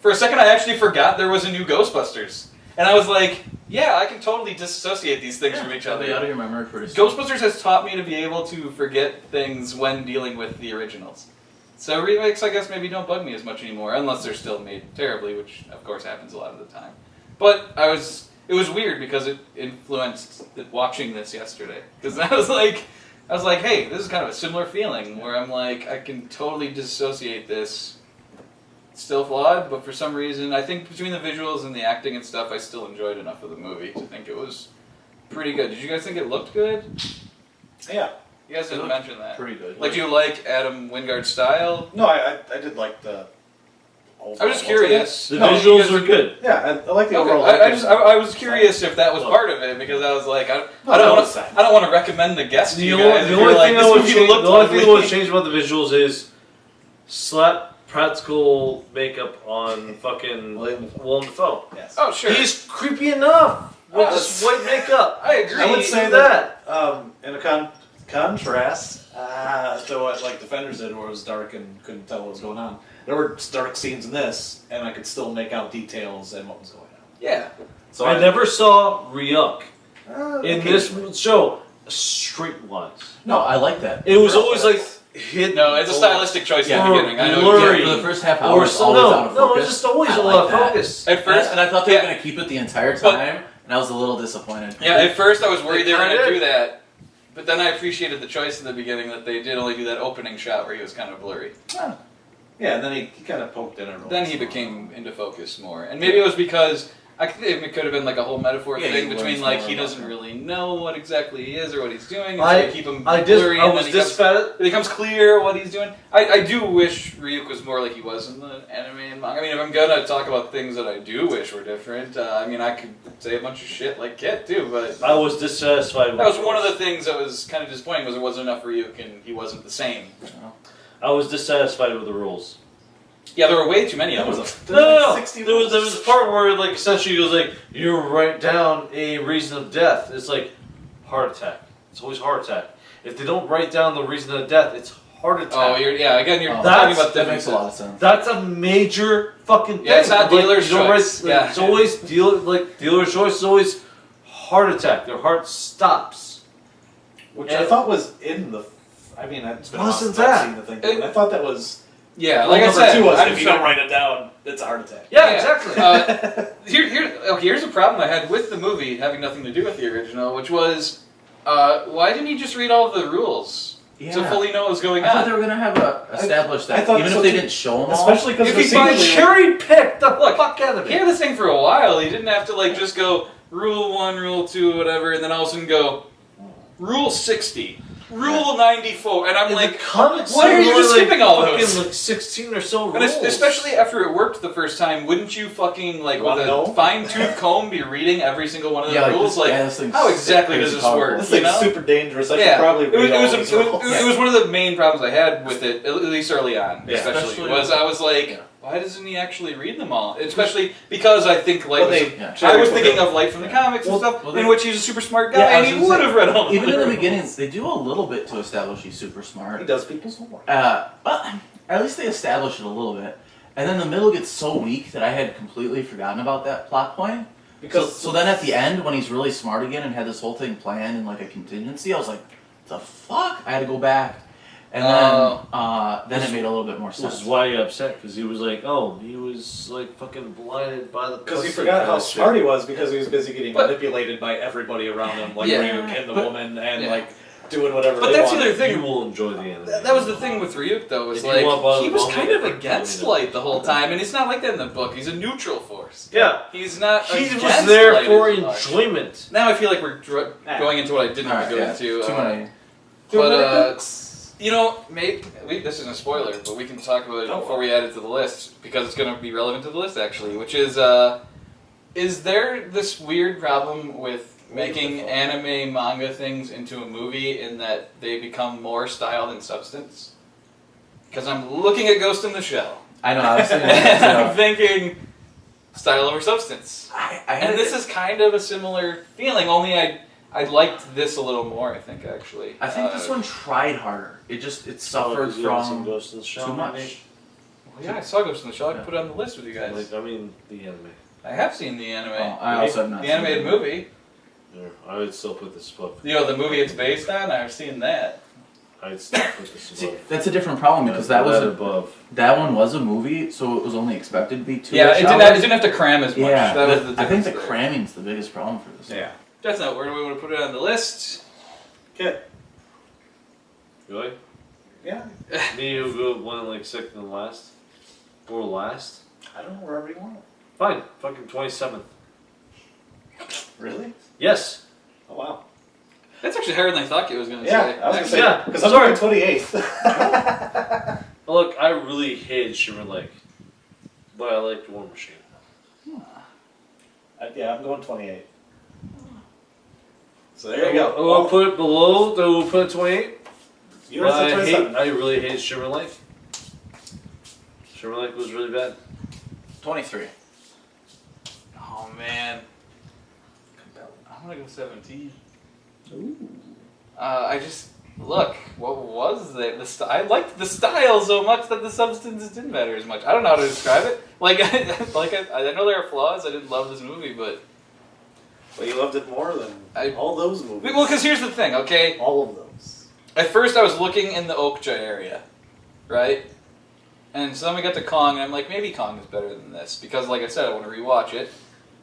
[SPEAKER 1] for a second I actually forgot there was a new Ghostbusters. And I was like, yeah, I can totally disassociate these things from each other.
[SPEAKER 4] Out of your memory pretty soon.
[SPEAKER 1] Ghostbusters has taught me to be able to forget things when dealing with the originals. So remakes, I guess, maybe don't bug me as much anymore, unless they're still made terribly, which of course happens a lot of the time. But it was weird because it influenced watching this yesterday. Because I was like, hey, this is kind of a similar feeling where I'm like, I can totally disassociate this. It's still flawed, but for some reason, I think between the visuals and the acting and stuff, I still enjoyed enough of the movie to think it was pretty good. Did you guys think it looked good?
[SPEAKER 2] Yeah.
[SPEAKER 1] You guys didn't mention that.
[SPEAKER 3] Pretty good.
[SPEAKER 1] Like, do you like Adam Wingard's style?
[SPEAKER 2] No, I did like overall.
[SPEAKER 1] I was just curious.
[SPEAKER 3] The
[SPEAKER 1] No, you
[SPEAKER 3] visuals
[SPEAKER 1] guys-
[SPEAKER 3] are good.
[SPEAKER 2] Yeah, I like the
[SPEAKER 1] Okay,
[SPEAKER 2] overall.
[SPEAKER 1] I was curious if that was part of it because I was like, I don't want to recommend the guest to
[SPEAKER 3] The
[SPEAKER 1] you
[SPEAKER 3] only,
[SPEAKER 1] guys.
[SPEAKER 3] the
[SPEAKER 1] if
[SPEAKER 3] only
[SPEAKER 1] you're like,
[SPEAKER 3] thing
[SPEAKER 1] this
[SPEAKER 3] that would
[SPEAKER 1] movie
[SPEAKER 3] change,
[SPEAKER 1] looked
[SPEAKER 3] the only thing that
[SPEAKER 1] ugly.
[SPEAKER 3] would change about the visuals is slap practical makeup on fucking Willem Dafoe.
[SPEAKER 2] Yes.
[SPEAKER 1] Oh sure,
[SPEAKER 3] He's creepy enough with
[SPEAKER 1] Oh,
[SPEAKER 3] this white makeup.
[SPEAKER 1] I agree.
[SPEAKER 2] I would say
[SPEAKER 3] that.
[SPEAKER 2] in a contrast to what like Defenders did, where it was dark and couldn't tell what was going on. There were dark scenes in this, and I could still make out details and what was going on.
[SPEAKER 1] Yeah.
[SPEAKER 2] So
[SPEAKER 3] I never saw Ryuk in
[SPEAKER 2] occasionally.
[SPEAKER 3] this show streetwise.
[SPEAKER 4] No, I like that.
[SPEAKER 3] It was always like hidden.
[SPEAKER 1] No, it's a stylistic choice in the
[SPEAKER 3] or
[SPEAKER 1] beginning. I know.
[SPEAKER 3] blurry.
[SPEAKER 4] For the first half hour,
[SPEAKER 3] Or
[SPEAKER 4] it's
[SPEAKER 3] so,
[SPEAKER 4] always
[SPEAKER 3] no,
[SPEAKER 4] out of
[SPEAKER 3] no,
[SPEAKER 4] focus.
[SPEAKER 3] it's just always
[SPEAKER 4] I
[SPEAKER 3] a
[SPEAKER 4] like
[SPEAKER 3] lot of
[SPEAKER 4] that.
[SPEAKER 3] focus.
[SPEAKER 1] At first,
[SPEAKER 4] And I thought they were
[SPEAKER 1] yeah.
[SPEAKER 4] going to keep it the entire
[SPEAKER 1] But-
[SPEAKER 4] time, and I was a little disappointed.
[SPEAKER 1] Yeah, at first I was worried
[SPEAKER 3] They
[SPEAKER 1] they were going to
[SPEAKER 3] kinda
[SPEAKER 1] do that, but then I appreciated the choice in the beginning that they did only do that opening shot where he was kind of blurry.
[SPEAKER 2] Yeah, and then he kind of poked in it.
[SPEAKER 1] Then he became into focus more, and maybe it was because it could have been like a whole metaphor
[SPEAKER 4] Yeah,
[SPEAKER 1] thing
[SPEAKER 4] he
[SPEAKER 1] between
[SPEAKER 4] learns
[SPEAKER 1] like
[SPEAKER 4] more
[SPEAKER 1] he
[SPEAKER 4] about
[SPEAKER 1] doesn't
[SPEAKER 4] him.
[SPEAKER 1] really know what exactly he is or what he's doing, and so
[SPEAKER 3] I-
[SPEAKER 1] they keep him
[SPEAKER 3] I
[SPEAKER 1] blurry. and
[SPEAKER 3] was
[SPEAKER 1] then it becomes clear what he's doing. I do wish Ryuk was more like he was in the anime and manga. I mean, if I'm gonna talk about things that I do wish were different, I mean, I could say a bunch of shit like Kit too, but
[SPEAKER 3] I was dissatisfied with
[SPEAKER 1] that was one of the things that was kind of disappointing was there wasn't enough Ryuk and he wasn't the same.
[SPEAKER 3] I was dissatisfied with the rules.
[SPEAKER 1] Yeah, there were way too many
[SPEAKER 2] That
[SPEAKER 1] of
[SPEAKER 2] was
[SPEAKER 1] them.
[SPEAKER 2] a
[SPEAKER 3] No,
[SPEAKER 2] like 60
[SPEAKER 3] there was a part where like essentially he was like, you write down a reason of death. It's like heart attack. It's always heart attack. If they don't write down the reason of death, it's heart attack.
[SPEAKER 1] Oh, again, you're
[SPEAKER 4] Oh,
[SPEAKER 1] talking about
[SPEAKER 4] that makes
[SPEAKER 1] differences.
[SPEAKER 4] a lot of sense.
[SPEAKER 3] That's a major fucking thing.
[SPEAKER 1] Yeah, it's not
[SPEAKER 3] Like,
[SPEAKER 1] dealer's
[SPEAKER 3] you don't
[SPEAKER 1] choice.
[SPEAKER 3] Write,
[SPEAKER 1] Yeah.
[SPEAKER 3] It's always dealer's choice is always heart attack. Their heart stops.
[SPEAKER 2] which
[SPEAKER 3] And-
[SPEAKER 2] I thought was in the. I mean, it's been
[SPEAKER 3] Wasn't
[SPEAKER 2] awesome
[SPEAKER 3] that?
[SPEAKER 2] I've seen the thing, but I thought that was.
[SPEAKER 1] Yeah, like I
[SPEAKER 2] number
[SPEAKER 1] said,
[SPEAKER 2] 2 was
[SPEAKER 1] I'm
[SPEAKER 2] if you
[SPEAKER 1] sure-
[SPEAKER 2] don't write it down, it's a heart attack.
[SPEAKER 3] Yeah,
[SPEAKER 1] Yeah.
[SPEAKER 3] exactly.
[SPEAKER 1] Here's a problem I had with the movie having nothing to do with the original, which was, why didn't he just read all of the rules to fully know what was going
[SPEAKER 4] I thought
[SPEAKER 1] on?
[SPEAKER 4] they were going to have established
[SPEAKER 2] I
[SPEAKER 4] that,
[SPEAKER 2] thought
[SPEAKER 4] even
[SPEAKER 2] so
[SPEAKER 4] if they
[SPEAKER 2] too.
[SPEAKER 4] didn't show them all.
[SPEAKER 2] Especially because
[SPEAKER 1] If
[SPEAKER 2] the
[SPEAKER 1] he
[SPEAKER 2] scene
[SPEAKER 1] finally-
[SPEAKER 3] Cherry picked the
[SPEAKER 1] Look,
[SPEAKER 3] fuck out of
[SPEAKER 1] He
[SPEAKER 3] it.
[SPEAKER 1] had this thing for a while. He didn't have to like just go rule 1, rule 2, whatever, and then all of a sudden go rule 60, rule 94, and I'm
[SPEAKER 3] In
[SPEAKER 1] like,
[SPEAKER 3] the comics,
[SPEAKER 1] why are you
[SPEAKER 3] there were,
[SPEAKER 1] just skipping all those?
[SPEAKER 3] fucking, like 16 or so
[SPEAKER 1] and
[SPEAKER 3] rules.
[SPEAKER 1] especially after it worked the first time, wouldn't you fucking like with
[SPEAKER 2] Wanna
[SPEAKER 1] a
[SPEAKER 2] know?
[SPEAKER 1] fine-tooth comb be reading every single one of the
[SPEAKER 4] yeah,
[SPEAKER 1] rules? Like,
[SPEAKER 4] this thing's
[SPEAKER 1] how exactly does
[SPEAKER 4] crazy
[SPEAKER 1] this
[SPEAKER 4] powerful.
[SPEAKER 1] work?
[SPEAKER 2] This
[SPEAKER 1] You
[SPEAKER 2] thing's
[SPEAKER 1] know?
[SPEAKER 2] super dangerous. I should
[SPEAKER 1] Yeah,
[SPEAKER 2] probably
[SPEAKER 1] it was,
[SPEAKER 2] read all
[SPEAKER 1] it,
[SPEAKER 2] these
[SPEAKER 1] was, it, was,
[SPEAKER 2] rules.
[SPEAKER 1] it was one of the main problems I had with it, at least early on,
[SPEAKER 2] Yeah.
[SPEAKER 1] especially,
[SPEAKER 4] Especially-
[SPEAKER 1] was I was like,
[SPEAKER 4] Yeah.
[SPEAKER 1] why doesn't he actually read them all? Especially because I think Light
[SPEAKER 2] Well,
[SPEAKER 1] was,
[SPEAKER 2] they-
[SPEAKER 4] Yeah.
[SPEAKER 1] I was thinking of Light from the comics and
[SPEAKER 3] Well,
[SPEAKER 1] stuff,
[SPEAKER 4] well,
[SPEAKER 1] in
[SPEAKER 4] they-
[SPEAKER 1] which he's a super smart guy,
[SPEAKER 4] Yeah, I
[SPEAKER 1] and
[SPEAKER 4] was
[SPEAKER 1] he
[SPEAKER 4] gonna
[SPEAKER 1] would
[SPEAKER 4] say,
[SPEAKER 1] have read all
[SPEAKER 4] Even in the
[SPEAKER 1] rules.
[SPEAKER 4] beginning, they do a little bit to establish he's super
[SPEAKER 2] He
[SPEAKER 4] smart.
[SPEAKER 2] does people's homework.
[SPEAKER 4] But at least they establish it a little bit. And then the middle gets so weak that I had completely forgotten about that plot point. So then at the end, when he's really smart again and had this whole thing planned in like a contingency, I was like, the fuck? I had to go back. And then it made a little bit more
[SPEAKER 3] Which
[SPEAKER 4] sense.
[SPEAKER 3] is why you're upset, because he was like, oh, he was like fucking blinded by the
[SPEAKER 2] Because he
[SPEAKER 3] pussy
[SPEAKER 2] forgot how
[SPEAKER 3] kind of shit.
[SPEAKER 2] smart he was because he was busy getting
[SPEAKER 1] But-
[SPEAKER 2] manipulated by everybody around him, like
[SPEAKER 1] Yeah.
[SPEAKER 2] Ryuk and the
[SPEAKER 1] But-
[SPEAKER 2] woman, and
[SPEAKER 1] yeah.
[SPEAKER 2] like doing whatever
[SPEAKER 1] But
[SPEAKER 2] they
[SPEAKER 1] that's the
[SPEAKER 2] wanted.
[SPEAKER 1] other thing.
[SPEAKER 3] You will enjoy the anime.
[SPEAKER 1] That was the thing with Ryuk, though, was
[SPEAKER 3] If you
[SPEAKER 1] like,
[SPEAKER 3] want Buzz
[SPEAKER 1] he was
[SPEAKER 3] Bumblebee,
[SPEAKER 1] kind of
[SPEAKER 3] let me
[SPEAKER 1] against
[SPEAKER 3] know.
[SPEAKER 1] Light the whole time, and it's not like that in the book. He's a neutral force.
[SPEAKER 3] Yeah,
[SPEAKER 1] He's not
[SPEAKER 3] he was
[SPEAKER 1] against
[SPEAKER 3] there
[SPEAKER 1] Light
[SPEAKER 3] for
[SPEAKER 1] as much.
[SPEAKER 3] enjoyment.
[SPEAKER 1] Now I feel like we're
[SPEAKER 2] Yeah.
[SPEAKER 1] going into what I didn't want
[SPEAKER 4] Alright,
[SPEAKER 1] to go
[SPEAKER 4] yeah.
[SPEAKER 1] into.
[SPEAKER 4] Too many.
[SPEAKER 1] But, you know, this isn't a spoiler, but we can talk about it
[SPEAKER 2] Oh.
[SPEAKER 1] before we add it to the list, because it's going to be relevant to the list, actually, which is there this weird problem with making anime manga things into a movie in that they become more style than substance? Because I'm looking at Ghost in the Shell,
[SPEAKER 4] I know, I was thinking
[SPEAKER 1] and I'm
[SPEAKER 4] that.
[SPEAKER 1] thinking style over substance.
[SPEAKER 4] I had
[SPEAKER 1] And this is kind of a similar feeling, only I liked this a little more, I think, actually.
[SPEAKER 4] I think this one tried harder. It suffered
[SPEAKER 3] You haven't seen
[SPEAKER 4] from
[SPEAKER 3] Ghost in the Shell,
[SPEAKER 4] too much.
[SPEAKER 3] maybe?
[SPEAKER 1] Yeah, I saw Ghost in the Shell. I
[SPEAKER 4] Yeah.
[SPEAKER 1] put it on the list with you guys.
[SPEAKER 3] Like, I mean, the anime.
[SPEAKER 1] I have seen the anime.
[SPEAKER 4] Oh, I also have not
[SPEAKER 1] the
[SPEAKER 4] seen
[SPEAKER 1] animated
[SPEAKER 4] it.
[SPEAKER 1] movie.
[SPEAKER 3] Yeah, I would still put this above.
[SPEAKER 1] You know, the movie it's based on, I've seen that.
[SPEAKER 3] I'd still put this
[SPEAKER 4] See,
[SPEAKER 3] above.
[SPEAKER 4] that's a different problem because that was
[SPEAKER 3] above.
[SPEAKER 4] that one was a movie, so it was only expected to be 2
[SPEAKER 1] Yeah,
[SPEAKER 4] hours.
[SPEAKER 1] it didn't have to cram as much.
[SPEAKER 4] Yeah,
[SPEAKER 1] That was the
[SPEAKER 4] I think the
[SPEAKER 1] difference there.
[SPEAKER 4] cramming's the biggest problem for this.
[SPEAKER 2] Yeah.
[SPEAKER 1] That's not where do we want to put it on the list.
[SPEAKER 2] Okay.
[SPEAKER 3] Really?
[SPEAKER 2] Yeah.
[SPEAKER 3] Me, you go one like second and last? Or last?
[SPEAKER 2] I don't know, wherever you want it.
[SPEAKER 3] Fine, fucking 27th.
[SPEAKER 2] Really?
[SPEAKER 3] Yes!
[SPEAKER 2] Oh, wow.
[SPEAKER 1] That's actually higher than I thought it was going to
[SPEAKER 2] Yeah,
[SPEAKER 1] say.
[SPEAKER 2] I was going to say,
[SPEAKER 3] Yeah,
[SPEAKER 2] because I'm
[SPEAKER 3] sorry.
[SPEAKER 2] going 28th.
[SPEAKER 3] Look, I really hated Shimmer Lake. But I like War Machine.
[SPEAKER 2] I'm going 28. So there you go.
[SPEAKER 3] We'll put it below. We'll put it 28.
[SPEAKER 2] Yours is 27.
[SPEAKER 3] I really hate Shimmer Lake. Shimmer Lake was really bad.
[SPEAKER 4] 23.
[SPEAKER 1] Oh man. I'm gonna go 17.
[SPEAKER 2] Ooh.
[SPEAKER 1] I just look. What was it? I liked the style so much that the substance didn't matter as much. I don't know how to describe it. Like, I know there are flaws. I didn't love this movie, but
[SPEAKER 2] You loved it more than all those movies.
[SPEAKER 1] well, because here's the thing. Okay,
[SPEAKER 2] all of those.
[SPEAKER 1] at first I was looking in the Okja area, right? And so then we got to Kong, and I'm like, maybe Kong is better than this because, like I said, I want to rewatch it.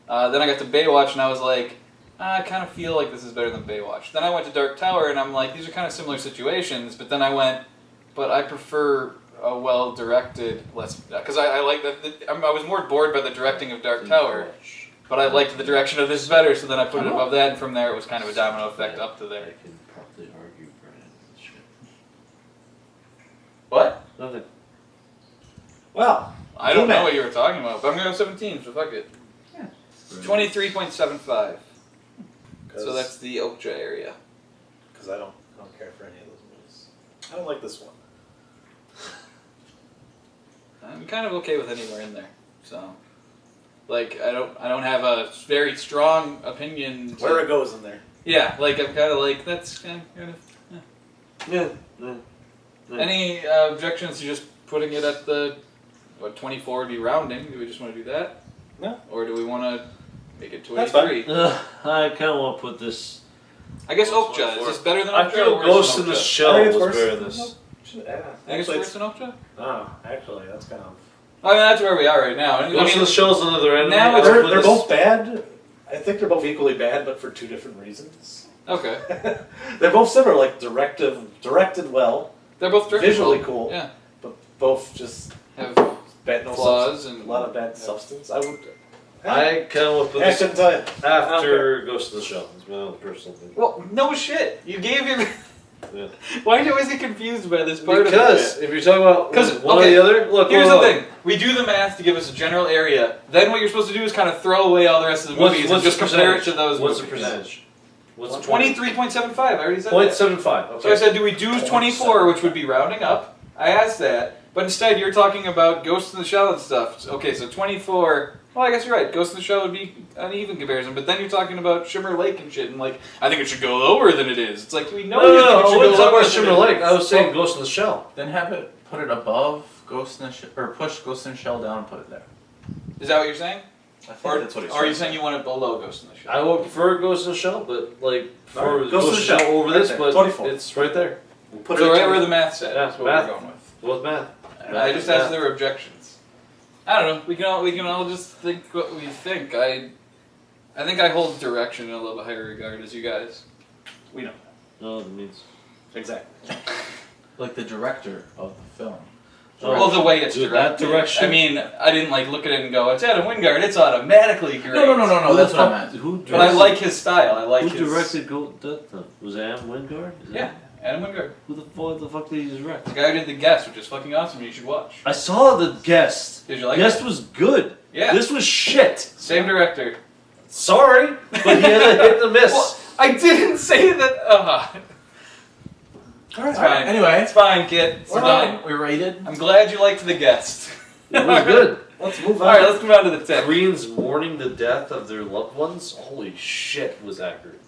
[SPEAKER 1] Then I got to Baywatch, and I was like, I kind of feel like this is better than Baywatch. Then I went to Dark Tower, and I'm like, these are kind of similar situations. But then I went, but I prefer a well-directed, because I like that. I was more bored by the directing of Dark Tower, but I liked the direction of this better. So then I put it above that, and from there it was kind of a domino effect up to there.
[SPEAKER 3] I can probably argue Brian. Shit.
[SPEAKER 1] What?
[SPEAKER 3] Nothing.
[SPEAKER 2] Well,
[SPEAKER 1] I don't know what you were talking about, but I'm gonna go 17. So fuck it.
[SPEAKER 4] Yeah.
[SPEAKER 1] 23.75. So that's the Okja area.
[SPEAKER 2] Because I don't care for any of those movies. I don't like this one.
[SPEAKER 1] I'm kind of okay with anywhere in there. So, like, I don't have a very strong opinion.
[SPEAKER 2] Where it goes in there.
[SPEAKER 1] Yeah, like I'm kind of like that's kind of.
[SPEAKER 3] Yeah.
[SPEAKER 1] Any objections to just putting it at the 24 would be rounding? Do we just want to do that?
[SPEAKER 2] No.
[SPEAKER 1] Or do we want to make it
[SPEAKER 2] That's
[SPEAKER 1] 23?
[SPEAKER 3] I kind of want to put this.
[SPEAKER 1] I guess Okja. Is this better than Okja?
[SPEAKER 3] I feel
[SPEAKER 1] or worse
[SPEAKER 3] Ghost
[SPEAKER 1] than
[SPEAKER 3] in the
[SPEAKER 1] Okja?
[SPEAKER 3] Shell
[SPEAKER 2] I think it's
[SPEAKER 3] was
[SPEAKER 2] worse.
[SPEAKER 3] better than this.
[SPEAKER 1] I think it's worse than Okja?
[SPEAKER 2] Oh, actually, that's kind of...
[SPEAKER 1] I mean, that's where we are right now.
[SPEAKER 3] Ghost in the Shell's another end.
[SPEAKER 1] now it's-
[SPEAKER 2] They're both bad. I think they're both equally bad, but for two different reasons.
[SPEAKER 1] Okay.
[SPEAKER 2] They're both similar, like directed well,
[SPEAKER 1] They're both directed
[SPEAKER 2] visually
[SPEAKER 1] well.
[SPEAKER 2] cool,
[SPEAKER 1] Yeah.
[SPEAKER 2] but both just
[SPEAKER 1] Have
[SPEAKER 2] bad
[SPEAKER 1] flaws
[SPEAKER 2] substance,
[SPEAKER 1] and
[SPEAKER 2] a lot of bad substance. I would...
[SPEAKER 3] I kind of want to put
[SPEAKER 2] I
[SPEAKER 3] this
[SPEAKER 2] couldn't tell you.
[SPEAKER 3] after Ghost in the Shell. It's my own personal thing.
[SPEAKER 1] Well, no shit. You gave your.
[SPEAKER 3] Yeah.
[SPEAKER 1] Why are you always get confused by this part
[SPEAKER 3] Because
[SPEAKER 1] of it?
[SPEAKER 3] if you're talking about
[SPEAKER 1] 'Cause,
[SPEAKER 3] one
[SPEAKER 1] okay,
[SPEAKER 3] or the other, look.
[SPEAKER 1] Here's
[SPEAKER 3] look,
[SPEAKER 1] the
[SPEAKER 3] look.
[SPEAKER 1] thing. We do the math to give us a general area. Then what you're supposed to do is kind of throw away all the rest of the movies and just
[SPEAKER 3] the
[SPEAKER 1] compare it
[SPEAKER 3] percentage?
[SPEAKER 1] to those
[SPEAKER 3] What's the
[SPEAKER 1] movies.
[SPEAKER 3] percentage? What's the
[SPEAKER 1] 23.75. I already said
[SPEAKER 3] Point
[SPEAKER 1] that.
[SPEAKER 3] 75. Okay.
[SPEAKER 1] So I said, do we do 24, which would be rounding up? I asked that. But instead, you're talking about Ghost in the Shell and stuff. Okay, so 24... Well, I guess you're right. Ghost in the Shell would be an even comparison. But then you're talking about Shimmer Lake and shit, and like, I think it should go lower than it is. It's like, we know you think it
[SPEAKER 3] I
[SPEAKER 1] should
[SPEAKER 3] wasn't
[SPEAKER 1] go
[SPEAKER 3] talking
[SPEAKER 1] lower
[SPEAKER 3] about
[SPEAKER 1] than
[SPEAKER 3] Shimmer
[SPEAKER 1] it
[SPEAKER 3] Lake.
[SPEAKER 1] is.
[SPEAKER 3] I was saying Ghost in the Shell.
[SPEAKER 4] Then have it put it above Ghost in the Shell, or push Ghost in the Shell down and put it there.
[SPEAKER 1] Is that what you're saying?
[SPEAKER 4] I think
[SPEAKER 1] Or
[SPEAKER 4] that's what he's
[SPEAKER 1] are you saying you want it below Ghost in the Shell?
[SPEAKER 3] I would prefer Ghost in the Shell, but like for
[SPEAKER 2] Alright,
[SPEAKER 3] Ghost in the Shell over
[SPEAKER 2] right
[SPEAKER 3] this,
[SPEAKER 2] there,
[SPEAKER 3] but
[SPEAKER 2] 24.
[SPEAKER 3] it's right there.
[SPEAKER 2] We'll put
[SPEAKER 1] So
[SPEAKER 2] it
[SPEAKER 1] right
[SPEAKER 2] at
[SPEAKER 1] where
[SPEAKER 2] 20.
[SPEAKER 1] the math said.
[SPEAKER 3] Yeah,
[SPEAKER 1] That's what
[SPEAKER 3] math.
[SPEAKER 1] we're going with.
[SPEAKER 3] With math.
[SPEAKER 1] I just asked if there were objections. I don't know. We can all just think what we think. I think I hold direction in a little bit higher regard as you guys.
[SPEAKER 2] We know.
[SPEAKER 3] No, it means.
[SPEAKER 2] Exactly.
[SPEAKER 4] Like the director of the film.
[SPEAKER 1] Well, the way it's
[SPEAKER 3] Dude, that
[SPEAKER 1] directed.
[SPEAKER 3] direction-
[SPEAKER 1] I mean, I didn't like look at it and go, "It's Adam Wingard. It's automatically great."
[SPEAKER 4] No, that's what I meant.
[SPEAKER 3] Who
[SPEAKER 1] But I like his style. I like
[SPEAKER 3] Who
[SPEAKER 1] his.
[SPEAKER 3] directed Was it Adam Wingard? Is
[SPEAKER 1] Yeah,
[SPEAKER 3] that-
[SPEAKER 1] Adam Wingard.
[SPEAKER 3] Who the fuck did he direct?
[SPEAKER 1] The guy who did The Guest, which is fucking awesome. You should watch.
[SPEAKER 3] I saw The Guest.
[SPEAKER 1] Did you like
[SPEAKER 3] Guest
[SPEAKER 1] it?
[SPEAKER 3] was good.
[SPEAKER 1] Yeah.
[SPEAKER 3] This was shit.
[SPEAKER 1] Same director.
[SPEAKER 3] Sorry, but he had a hit and a miss.
[SPEAKER 1] Well, I didn't say that. It's fine.
[SPEAKER 4] Anyway,
[SPEAKER 1] It's fine, kid. It's
[SPEAKER 4] we're
[SPEAKER 1] fine.
[SPEAKER 4] done. We rated.
[SPEAKER 1] I'm glad you liked The Guest.
[SPEAKER 3] It was good.
[SPEAKER 2] Let's move on.
[SPEAKER 1] Alright, let's move on to the tip.
[SPEAKER 3] Koreans mourning the death of their loved ones. Holy shit, was accurate.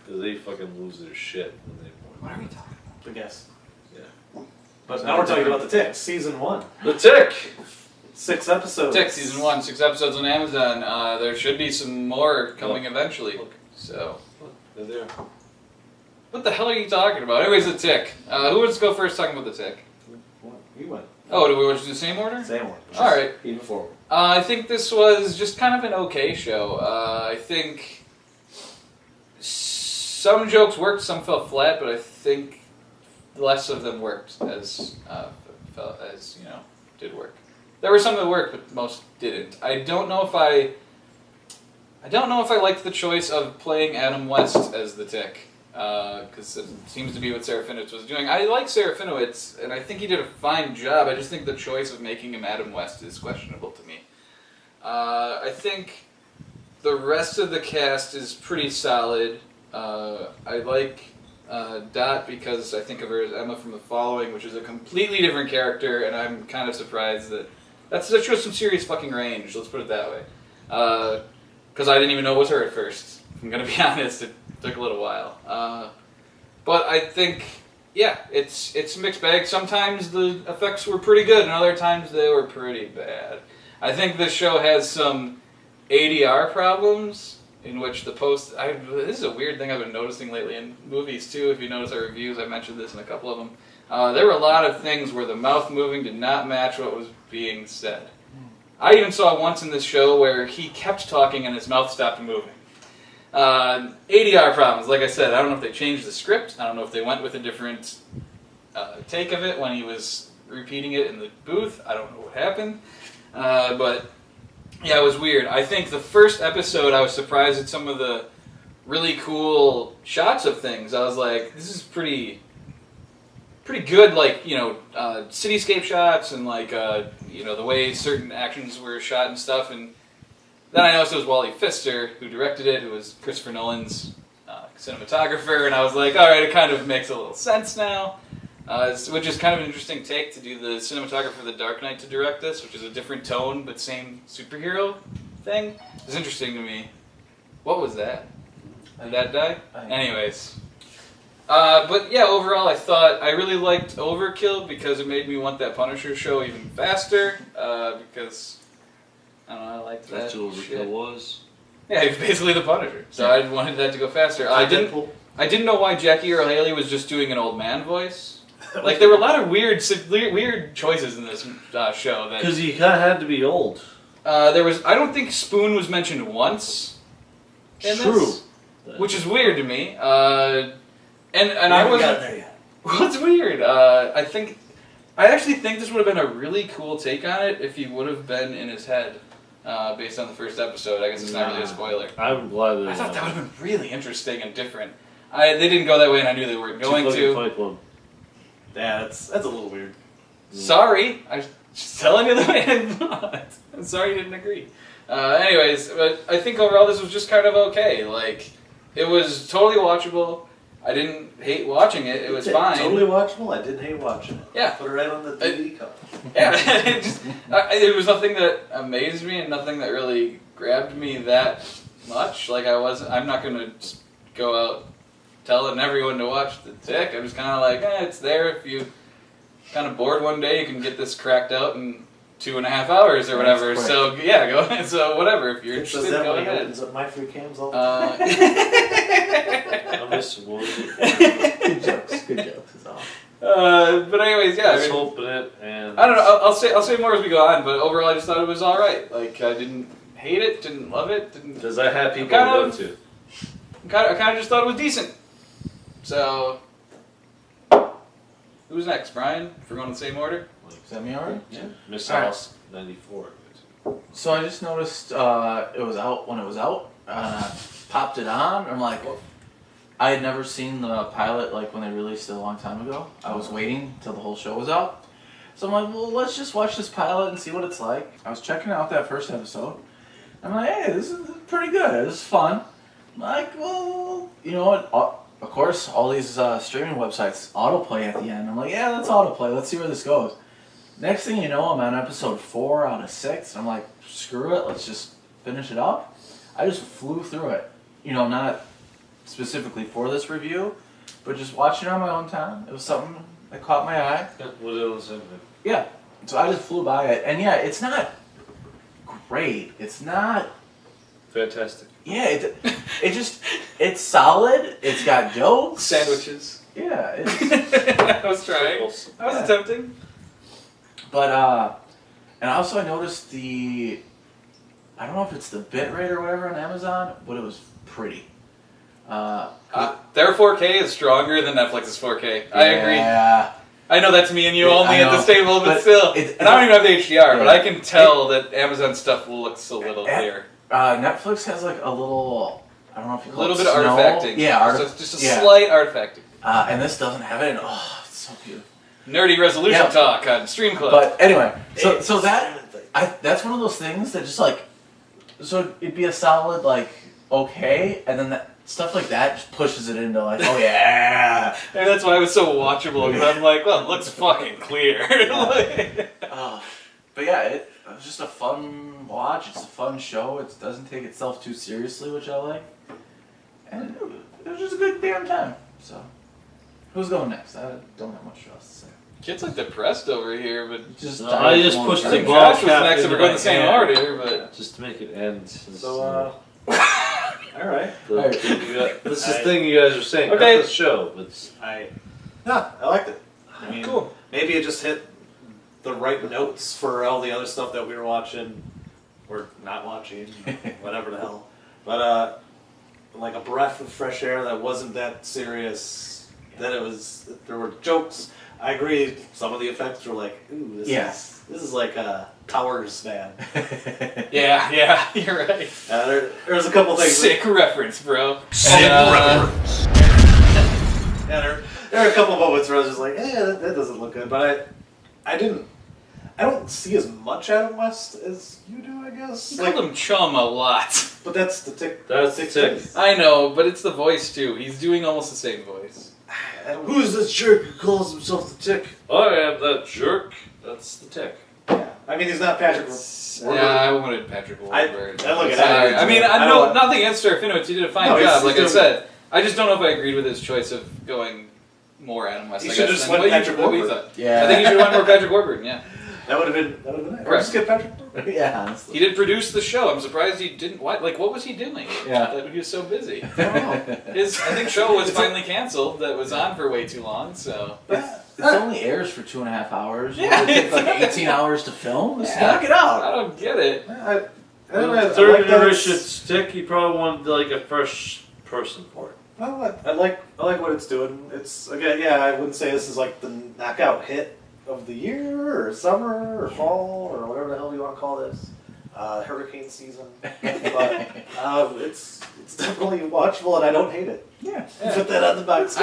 [SPEAKER 3] Because they fucking lose their shit when they mourn.
[SPEAKER 1] What are we talking
[SPEAKER 2] The guess.
[SPEAKER 3] Yeah.
[SPEAKER 2] But now we're talking about The Tick, season 1.
[SPEAKER 3] The Tick.
[SPEAKER 2] 6 episodes.
[SPEAKER 1] Tick, season 1, 6 episodes on Amazon. There should be some more coming eventually.
[SPEAKER 3] Look.
[SPEAKER 1] So,
[SPEAKER 3] They're there.
[SPEAKER 1] what the hell are you talking about? Anyways, The Tick. Who wants to go first talking about The Tick?
[SPEAKER 2] You went.
[SPEAKER 1] Oh, do we want to do the same order?
[SPEAKER 2] Same one.
[SPEAKER 1] Alright.
[SPEAKER 2] Even forward.
[SPEAKER 1] I think this was just kind of an okay show. I think some jokes worked, some fell flat, but I think less of them worked as did work. There were some that worked, but most didn't. I don't know if I liked the choice of playing Adam West as the Tick. because it seems to be what Serafinowicz was doing. I like Serafinowicz, and I think he did a fine job. I just think the choice of making him Adam West is questionable to me. I think the rest of the cast is pretty solid. I like Dot because I think of her as Emma from The Following, which is a completely different character, and I'm kind of surprised that shows some serious fucking range, let's put it that way. Because I didn't even know it was her at first. I'm going to be honest, it took a little while. But I think, yeah, it's a mixed bag. Sometimes the effects were pretty good, and other times they were pretty bad. I think this show has some ADR problems, in which this is a weird thing I've been noticing lately in movies too. If you notice our reviews, I mentioned this in a couple of them. There were a lot of things where the mouth moving did not match what was being said. I even saw once in this show where he kept talking and his mouth stopped moving. ADR problems, like I said, I don't know if they changed the script. I don't know if they went with a different take of it when he was repeating it in the booth. I don't know what happened. But yeah, it was weird. I think the first episode, I was surprised at some of the really cool shots of things. I was like, this is pretty good, like, cityscape shots and, like, the way certain actions were shot and stuff. And then I noticed it was Wally Pfister who directed it, who was Christopher Nolan's cinematographer, and I was like, all right, it kind of makes a little sense now. Which is kind of an interesting take to do the cinematographer for The Dark Knight to direct this, which is a different tone but same superhero thing. It's interesting to me. What was that? Did that die? Anyways. But yeah, overall I really liked Overkill because it made me want that Punisher show even faster. Because, I don't know, I liked that.
[SPEAKER 3] That's what Overkill was.
[SPEAKER 1] Yeah, he was basically the Punisher. So I wanted that to go faster. I didn't know why Jackie Earle Haley was just doing an old man voice. Like, there were a lot of weird choices in this show.
[SPEAKER 3] Because he kind of had to be old.
[SPEAKER 1] I don't think Spoon was mentioned once in this, which is weird to me. And I wasn't got there yet. What's weird? I actually think this would have been a really cool take on it if he would have been in his head, based on the first episode. I guess it's not really a spoiler.
[SPEAKER 3] I'm glad that
[SPEAKER 1] I thought that would have been really interesting and different. They didn't go that way, and I knew they weren't going to.
[SPEAKER 2] Yeah, that's a little weird.
[SPEAKER 1] Sorry, I was just telling you the way I thought. I'm sorry you didn't agree. Anyways, but I think overall this was just kind of okay. Like, it was totally watchable. I didn't hate watching it. It was fine.
[SPEAKER 2] Totally watchable. I didn't hate watching it.
[SPEAKER 1] Yeah.
[SPEAKER 2] Put it right on the DVD cover.
[SPEAKER 1] Yeah, there was nothing that amazed me and nothing that really grabbed me that much. Like, I'm not gonna just go out telling everyone to watch The Tick. I'm just kind of like, it's there. If you kind of bored one day, you can get this cracked out in 2.5 hours or whatever. So yeah, go. So whatever. If you're interested, go ahead.
[SPEAKER 2] Opens up my free cams all the time.
[SPEAKER 3] I miss
[SPEAKER 4] Good jokes. Is all.
[SPEAKER 1] But anyways, yeah.
[SPEAKER 3] Let's hope it. And
[SPEAKER 1] I don't know. I'll say more as we go on. But overall, I just thought it was all right. Like, I didn't hate it, didn't love it, didn't.
[SPEAKER 3] Because I had people go to.
[SPEAKER 1] I kind of just thought it was decent. So, who's next, Brian? If we're going in the same order.
[SPEAKER 4] Is that me already?
[SPEAKER 3] Yeah. Miss House 94.
[SPEAKER 4] So I just noticed it was out when it was out. Popped it on. I'm like, I had never seen the pilot like when they released it a long time ago. I was waiting till the whole show was out. So I'm like, well, let's just watch this pilot and see what it's like. I was checking out that first episode. I'm like, hey, this is pretty good. This is fun. I'm like, well, you know what? Of course, all these streaming websites autoplay at the end. I'm like, yeah, let's autoplay. Let's see where this goes. Next thing you know, I'm on episode 4 out of 6. I'm like, screw it. Let's just finish it up. I just flew through it. Not specifically for this review, but just watching it on my own time. It was something that caught my eye. Yeah. So I just flew by it. And yeah, it's not great. It's not
[SPEAKER 3] fantastic.
[SPEAKER 4] Yeah, it's solid. It's got jokes.
[SPEAKER 1] Sandwiches.
[SPEAKER 4] Yeah.
[SPEAKER 1] I was trying. I was attempting.
[SPEAKER 4] But, and also I noticed I don't know if it's the bitrate or whatever on Amazon, but it was pretty.
[SPEAKER 1] Their 4K is stronger than Netflix's 4K. I agree.
[SPEAKER 4] Yeah.
[SPEAKER 1] I know that's me and you only at this table, but still. And I don't even have the HDR, but I can tell that Amazon stuff looks a little clear.
[SPEAKER 4] Netflix has like a little, I don't know if you
[SPEAKER 1] A
[SPEAKER 4] call
[SPEAKER 1] little
[SPEAKER 4] it
[SPEAKER 1] bit of
[SPEAKER 4] snow.
[SPEAKER 1] artifacting.
[SPEAKER 4] Yeah,
[SPEAKER 1] just a
[SPEAKER 4] yeah.
[SPEAKER 1] slight artifacting.
[SPEAKER 4] And this doesn't have it. And, oh, it's so beautiful.
[SPEAKER 1] Nerdy resolution
[SPEAKER 4] Yeah.
[SPEAKER 1] talk on Stream Club.
[SPEAKER 4] But anyway, so that's one of those things that just like, so it'd be a solid like okay, and then that stuff like that just pushes it into like, oh yeah.
[SPEAKER 1] And that's why it was so watchable, because I'm like, well, it looks fucking clear.
[SPEAKER 4] But yeah, it was just a fun watch. It's a fun show. It doesn't take itself too seriously, which I like. And it was just a good damn time. So, who's going next? I don't have much else to say.
[SPEAKER 1] Kid's like depressed over here, but
[SPEAKER 3] I just pushed
[SPEAKER 1] I
[SPEAKER 3] the
[SPEAKER 1] think
[SPEAKER 3] ball
[SPEAKER 1] Josh was
[SPEAKER 3] cap
[SPEAKER 1] next if
[SPEAKER 3] into
[SPEAKER 1] we're going
[SPEAKER 3] my
[SPEAKER 1] the same
[SPEAKER 3] hand.
[SPEAKER 1] order, but
[SPEAKER 3] Just to make it end.
[SPEAKER 2] So, all right.
[SPEAKER 3] This is the thing you guys are saying.
[SPEAKER 1] Okay.
[SPEAKER 3] Not the show, but
[SPEAKER 2] I liked it. I mean,
[SPEAKER 1] cool.
[SPEAKER 2] maybe it just hit the right notes for all the other stuff that we were watching, or not watching, whatever the hell. But like a breath of fresh air that wasn't that serious. That it was. There were jokes. I agree. Some of the effects were like, ooh, this is like a Towers fan.
[SPEAKER 1] Yeah, you're right.
[SPEAKER 2] There's a couple things.
[SPEAKER 1] Sick reference, bro.
[SPEAKER 2] Yeah, there are a couple moments where I was just like, that doesn't look good. But I don't see as much Adam West as you do, I guess.
[SPEAKER 1] You called him Chum a lot.
[SPEAKER 2] But that's the tick.
[SPEAKER 3] that's the tick.
[SPEAKER 1] I know, but it's the voice too. He's doing almost the same voice.
[SPEAKER 3] Who's this jerk who calls himself the tick? I am that jerk. That's the tick.
[SPEAKER 2] Yeah. I mean, he's not Patrick.
[SPEAKER 1] Yeah, I wanted Patrick Warburton.
[SPEAKER 2] I look at that.
[SPEAKER 1] I mean, I know nothing against Serafinowicz. He did a fine
[SPEAKER 2] No,
[SPEAKER 1] job,
[SPEAKER 2] he's
[SPEAKER 1] like I
[SPEAKER 2] doing-
[SPEAKER 1] said. I just don't know if I agreed with his choice of going more Adam West.
[SPEAKER 2] He
[SPEAKER 1] I
[SPEAKER 2] should
[SPEAKER 1] guess,
[SPEAKER 2] just
[SPEAKER 1] than
[SPEAKER 2] went
[SPEAKER 1] what
[SPEAKER 2] Patrick
[SPEAKER 1] what we
[SPEAKER 2] Warburton.
[SPEAKER 1] thought.
[SPEAKER 4] Yeah.
[SPEAKER 1] I think he should have went more Patrick Warburton. Yeah,
[SPEAKER 2] That would have been nice. Or
[SPEAKER 1] Right.
[SPEAKER 2] just get Patrick.
[SPEAKER 4] Yeah, honestly.
[SPEAKER 1] he did produce the show. I'm surprised he didn't. What was he doing?
[SPEAKER 4] Yeah.
[SPEAKER 1] That he was so busy.
[SPEAKER 2] I don't know.
[SPEAKER 1] His show was finally canceled. That was on for way too long. So
[SPEAKER 4] It only airs for 2.5 hours.
[SPEAKER 1] Yeah.
[SPEAKER 4] It takes like 18 hours to film. Just
[SPEAKER 1] Yeah.
[SPEAKER 4] knock it out.
[SPEAKER 1] I don't get it.
[SPEAKER 2] I
[SPEAKER 3] Third
[SPEAKER 2] like that
[SPEAKER 3] generation
[SPEAKER 2] it's-
[SPEAKER 3] tick. He probably wanted like a fresh person for it.
[SPEAKER 2] Well, I like what it's doing. It's again, yeah. I wouldn't say this is like the knockout hit of the year or summer or fall or whatever the hell you want to call this. Hurricane season, but it's definitely watchable and I don't hate it.
[SPEAKER 4] Yeah.
[SPEAKER 2] Put that on the box.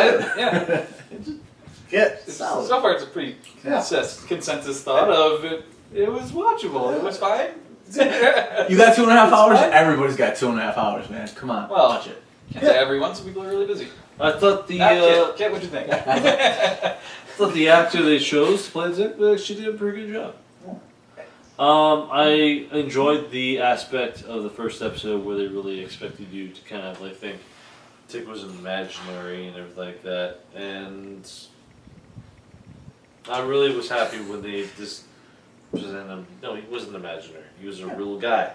[SPEAKER 1] Yeah.
[SPEAKER 2] Solid.
[SPEAKER 1] So far, it's a pretty consensus thought of it. It was watchable. It was fine.
[SPEAKER 4] You got 2.5 hours? Everybody's got 2.5 hours, man. Come on,
[SPEAKER 1] Well,
[SPEAKER 4] watch it.
[SPEAKER 1] Can't say everyone. Some people are really busy.
[SPEAKER 3] I thought the
[SPEAKER 1] Kit, what'd you think?
[SPEAKER 3] I thought the actor they chose to play the tick actually did a pretty good job. I enjoyed the aspect of the first episode where they really expected you to kind of like think Tick was imaginary and everything like that, and I really was happy when they just presented him. No, he wasn't imaginary. He was a real guy.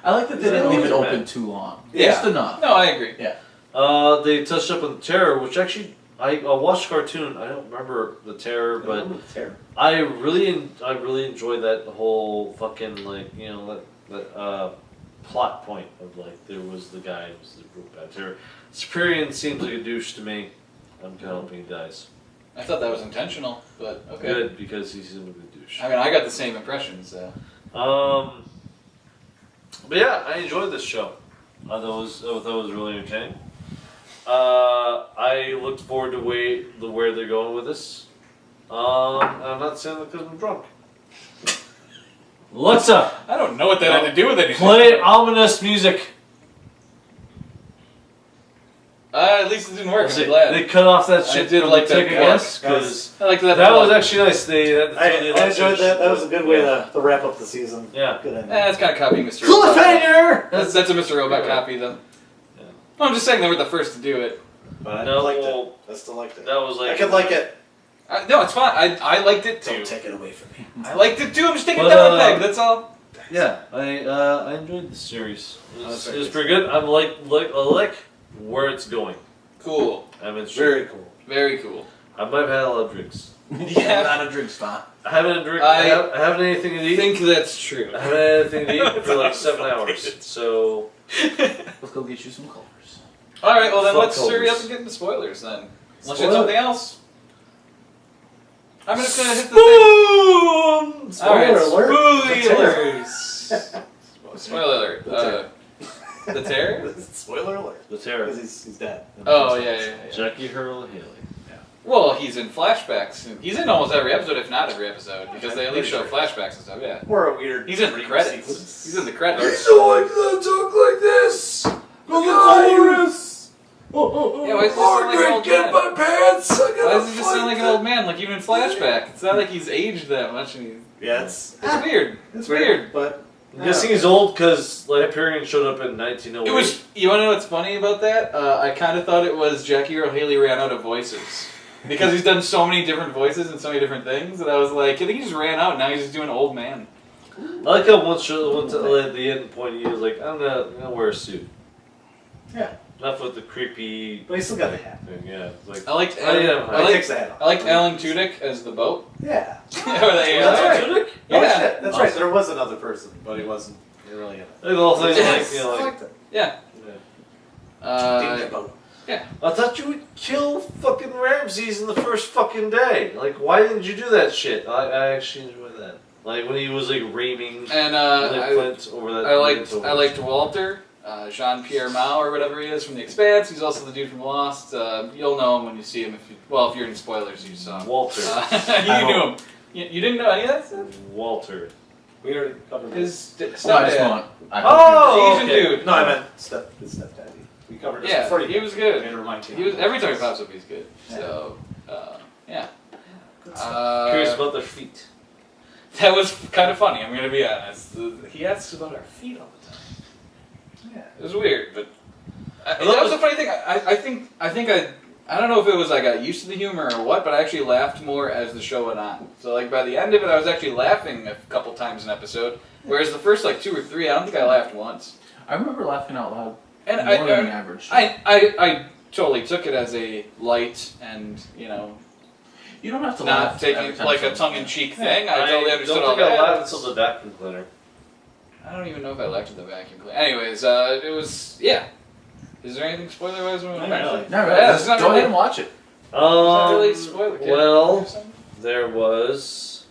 [SPEAKER 4] I like that they didn't leave it open too long.
[SPEAKER 1] Yeah.
[SPEAKER 4] Just enough.
[SPEAKER 1] No, I agree.
[SPEAKER 3] They touched up on the terror, which actually I watched the cartoon. I don't remember the terror, but I really enjoyed that whole fucking like that plot point of like there was the guy who was the real bad terror. Superior seems like a douche to me. I'm kind of hoping he dies.
[SPEAKER 1] I thought that was intentional, but okay.
[SPEAKER 3] Good because he seemed like a douche.
[SPEAKER 1] I mean, I got the same impression, so.
[SPEAKER 3] But yeah, I enjoyed this show. I thought it was really entertaining. I looked forward to where they're going with this. I'm not saying that because I'm drunk. Alexa,
[SPEAKER 1] I don't know what that had to do with anything.
[SPEAKER 3] play ominous music.
[SPEAKER 1] At least it didn't work. I'm glad.
[SPEAKER 3] They cut off that
[SPEAKER 1] I
[SPEAKER 3] shit.
[SPEAKER 1] did
[SPEAKER 3] from
[SPEAKER 1] like
[SPEAKER 3] the
[SPEAKER 1] that
[SPEAKER 3] tick, I
[SPEAKER 1] part.
[SPEAKER 3] guess, because
[SPEAKER 1] I like that.
[SPEAKER 3] that was actually nice.
[SPEAKER 2] I enjoyed that. That was a good way to wrap up the season.
[SPEAKER 3] Yeah.
[SPEAKER 2] Good ending.
[SPEAKER 1] It's kind of copying Mr. Robot.
[SPEAKER 3] Cliffhanger.
[SPEAKER 1] That's a Mr. Robot copy, though.
[SPEAKER 3] Yeah.
[SPEAKER 1] No, I'm just saying they were the first to do it.
[SPEAKER 2] But I
[SPEAKER 3] No,
[SPEAKER 2] liked
[SPEAKER 3] well,
[SPEAKER 2] it. I still liked it.
[SPEAKER 3] That was like
[SPEAKER 2] I could like it.
[SPEAKER 1] No, it's fine. I liked it too.
[SPEAKER 2] Don't take it away from me.
[SPEAKER 1] I liked it too. I'm just taking
[SPEAKER 3] But,
[SPEAKER 1] it down a peg. That's all.
[SPEAKER 3] Yeah, I enjoyed the series.
[SPEAKER 1] that's
[SPEAKER 3] It was pretty good. I'm I like where it's going.
[SPEAKER 1] Cool.
[SPEAKER 3] I'm interested.
[SPEAKER 2] Very cool.
[SPEAKER 1] Very cool.
[SPEAKER 3] I might have had a lot of drinks.
[SPEAKER 4] Yeah, not a drink spot.
[SPEAKER 3] I haven't drink.
[SPEAKER 1] I
[SPEAKER 3] I haven't anything to
[SPEAKER 1] I
[SPEAKER 3] eat.
[SPEAKER 1] think that's true.
[SPEAKER 3] I haven't had anything to eat for like 7 hours. So
[SPEAKER 4] Let's go get you some colors.
[SPEAKER 1] All right. Well, then
[SPEAKER 3] Fuck
[SPEAKER 1] let's hurry up
[SPEAKER 3] colors.
[SPEAKER 1] and get into spoilers then. Unless you
[SPEAKER 3] Spoiler.
[SPEAKER 1] have something else. I'm just gonna hit the thing.
[SPEAKER 3] boom.
[SPEAKER 1] All right.
[SPEAKER 2] Spoiler alert.
[SPEAKER 1] Spoilers. Spoiler alert. The Terror?
[SPEAKER 2] Spoiler alert.
[SPEAKER 3] The Terror.
[SPEAKER 2] Because he's dead.
[SPEAKER 1] Oh, yeah.
[SPEAKER 3] Jackie Earle Haley.
[SPEAKER 1] Well, he's in flashbacks. He's in almost every episode, if not every episode, because they at least show flashbacks and stuff, yeah.
[SPEAKER 2] Or a weird.
[SPEAKER 1] He's in the
[SPEAKER 2] dream
[SPEAKER 1] credits.
[SPEAKER 2] sequence.
[SPEAKER 1] He's in the credits.
[SPEAKER 3] like to talk like this. Go the chorus.
[SPEAKER 1] Yeah, why is he just sound like an old man?
[SPEAKER 3] my pants. I
[SPEAKER 1] Why does he just sound like an old man? Like, even in flashback. It's not like he's aged that much. And
[SPEAKER 2] Yeah,
[SPEAKER 1] it's weird. It's weird.
[SPEAKER 2] But
[SPEAKER 3] I'm guessing he's old because Hyperion showed up in 1908.
[SPEAKER 1] It was. You want to know what's funny about that? I kind of thought it was Jackie Earle Haley ran out of voices. Because he's done so many different voices and so many different things, and I was like, I think he just ran out. Now he's just doing old man.
[SPEAKER 3] I like how once at the end point he was like, I'm gonna wear a suit.
[SPEAKER 2] Yeah.
[SPEAKER 3] Enough with the creepy.
[SPEAKER 2] But he still got the hat.
[SPEAKER 3] thing, yeah. It's like,
[SPEAKER 1] I liked.
[SPEAKER 3] Oh, yeah.
[SPEAKER 1] I
[SPEAKER 2] Takes the hat off.
[SPEAKER 1] liked Alan Tudyk as the boat.
[SPEAKER 2] Yeah.
[SPEAKER 1] Or the
[SPEAKER 2] That's
[SPEAKER 1] alien.
[SPEAKER 2] right.
[SPEAKER 1] Yeah.
[SPEAKER 2] Oh, shit. That's right.
[SPEAKER 3] Awesome.
[SPEAKER 2] There was another person, but he wasn't really in it.
[SPEAKER 3] the whole thing
[SPEAKER 1] Yes.
[SPEAKER 3] like,
[SPEAKER 2] I
[SPEAKER 3] like,
[SPEAKER 2] liked it.
[SPEAKER 1] Yeah.
[SPEAKER 2] Didn't get both.
[SPEAKER 3] I thought you would kill fucking Ramses in the first fucking day. Like, why didn't you do that shit? I actually enjoyed that. Like when he was like raving
[SPEAKER 1] And
[SPEAKER 3] over that.
[SPEAKER 1] I liked Walter, Jean-Pierre Mao or whatever he is from The Expanse. He's also the dude from Lost. You'll know him when you see him. If you're in spoilers, you saw him.
[SPEAKER 3] Walter.
[SPEAKER 1] You knew him. You didn't know any of that stuff?
[SPEAKER 3] Walter.
[SPEAKER 2] We already covered
[SPEAKER 1] His
[SPEAKER 4] No, I just
[SPEAKER 1] stepdad.
[SPEAKER 4] want.
[SPEAKER 3] Oh,
[SPEAKER 1] Asian
[SPEAKER 3] okay.
[SPEAKER 1] dude.
[SPEAKER 2] No, I meant his stepdaddy. We covered this
[SPEAKER 1] Yeah,
[SPEAKER 2] before
[SPEAKER 1] he was good.
[SPEAKER 2] Made a remind you.
[SPEAKER 1] He was every time he pops up, he's good. So, yeah.
[SPEAKER 3] Curious about their feet.
[SPEAKER 1] That was kind of funny. I'm gonna be honest. He asks about our feet all the time.
[SPEAKER 2] Yeah.
[SPEAKER 1] It was weird, but that was the funny thing. I don't know if it was I got used to the humor or what, but I actually laughed more as the show went on. So like by the end of it, I was actually laughing a couple times an episode, whereas the first like 2 or 3, I don't think I laughed once.
[SPEAKER 4] I remember laughing out loud
[SPEAKER 1] And
[SPEAKER 4] more than average.
[SPEAKER 1] I totally took it as a light and
[SPEAKER 4] you don't have to
[SPEAKER 1] not
[SPEAKER 4] laugh
[SPEAKER 1] taking
[SPEAKER 4] every time
[SPEAKER 1] like a
[SPEAKER 4] something-
[SPEAKER 1] tongue-in-cheek thing. I totally understood all
[SPEAKER 3] don't think
[SPEAKER 1] that.
[SPEAKER 3] I laughed until the vacuum cleaner.
[SPEAKER 1] I don't even know if I laughed at the vacuum cleaner. Anyways, it was Is there anything spoiler-wise?
[SPEAKER 2] Not really.
[SPEAKER 4] No,
[SPEAKER 1] Yeah,
[SPEAKER 4] just
[SPEAKER 1] it's not
[SPEAKER 4] go
[SPEAKER 1] really-
[SPEAKER 4] ahead and watch it.
[SPEAKER 1] It's not really a spoiler. Kid.
[SPEAKER 3] well,
[SPEAKER 1] Or something?
[SPEAKER 3] there was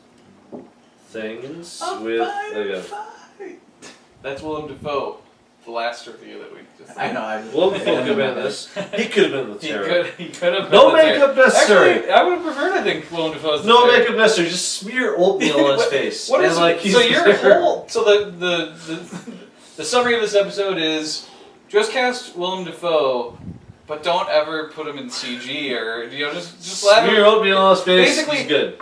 [SPEAKER 3] things with.
[SPEAKER 1] That's Willem Dafoe, the last review that we just.
[SPEAKER 4] I know.
[SPEAKER 3] Willem Dafoe could have been this. He could have been the terror.
[SPEAKER 1] He could have.
[SPEAKER 3] No
[SPEAKER 1] been the
[SPEAKER 3] makeup
[SPEAKER 1] Terror.
[SPEAKER 3] necessary.
[SPEAKER 1] Actually, I would have preferred. I think Willem Dafoe's the
[SPEAKER 3] No
[SPEAKER 1] Terror.
[SPEAKER 3] makeup necessary. Just smear oatmeal on his
[SPEAKER 1] What-
[SPEAKER 3] face.
[SPEAKER 1] What is
[SPEAKER 3] and, like, he's
[SPEAKER 1] so your
[SPEAKER 3] the terror.
[SPEAKER 1] whole so the summary of this episode is just cast Willem Dafoe, but don't ever put him in CG or just let
[SPEAKER 3] Smear
[SPEAKER 1] him.
[SPEAKER 3] oatmeal on his face.
[SPEAKER 1] Basically,
[SPEAKER 3] he's good.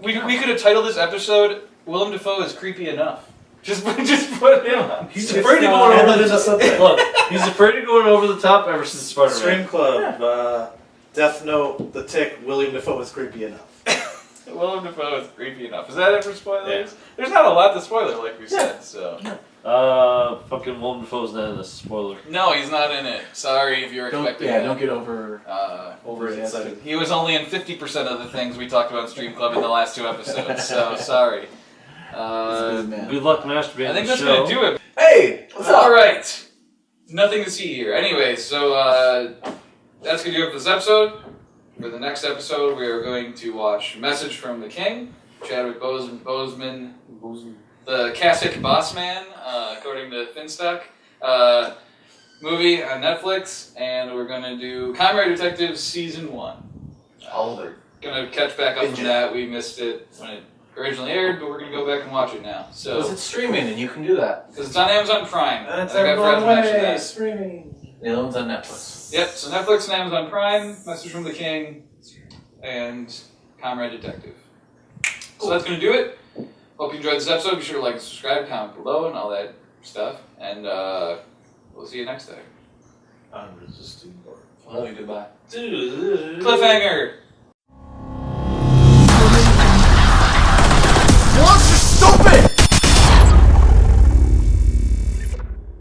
[SPEAKER 1] We could have titled this episode "Willem Dafoe is creepy enough." Just put him on.
[SPEAKER 3] He's afraid of going
[SPEAKER 2] and
[SPEAKER 3] over
[SPEAKER 2] then
[SPEAKER 3] the
[SPEAKER 2] just
[SPEAKER 3] top.
[SPEAKER 2] something.
[SPEAKER 3] Look, he's afraid of going over the top ever since Spider-Man.
[SPEAKER 2] Stream Club, Death Note, The Tick, William Dafoe is creepy enough.
[SPEAKER 1] Willem Dafoe is creepy enough. Is that it for spoilers? There's not a lot to spoiler, like we said. So
[SPEAKER 3] Fucking Willem Dafoe's not in this. Spoiler.
[SPEAKER 1] no, he's not in it. Sorry if you're expecting. that.
[SPEAKER 4] Don't get over.
[SPEAKER 2] Overexcited.
[SPEAKER 1] He was only in 50% of the things we talked about in Stream Club in the last 2 episodes. So sorry.
[SPEAKER 3] Good luck masturbating.
[SPEAKER 1] I think
[SPEAKER 3] the
[SPEAKER 1] that's
[SPEAKER 3] show.
[SPEAKER 1] gonna do it.
[SPEAKER 4] Hey, what's
[SPEAKER 1] All
[SPEAKER 4] up?
[SPEAKER 1] right. Nothing to see here. Anyways, so that's gonna do it for this episode. For the next episode, we are going to watch Message from the King, Chadwick Boseman, the Kasich Boss Man, according to Finstock, movie on Netflix, and we're gonna do Comrade Detective Season 1. We're gonna catch back up from that. We missed it when it originally aired, but we're gonna go back and watch it now. So
[SPEAKER 4] Because it's streaming and you can do that.
[SPEAKER 1] because it's on Amazon Prime.
[SPEAKER 2] That's
[SPEAKER 1] I think I forgot to mention that.
[SPEAKER 2] streaming.
[SPEAKER 4] The other one's on Netflix.
[SPEAKER 1] Yep, so Netflix and Amazon Prime, Message from the King, and Comrade Detective. So that's going to do it. Hope you enjoyed this episode. Be sure to like and subscribe, comment below, and all that stuff. And we'll see you next time.
[SPEAKER 2] Unresisting.
[SPEAKER 1] Love you, goodbye.
[SPEAKER 3] Dude.
[SPEAKER 1] Cliffhanger!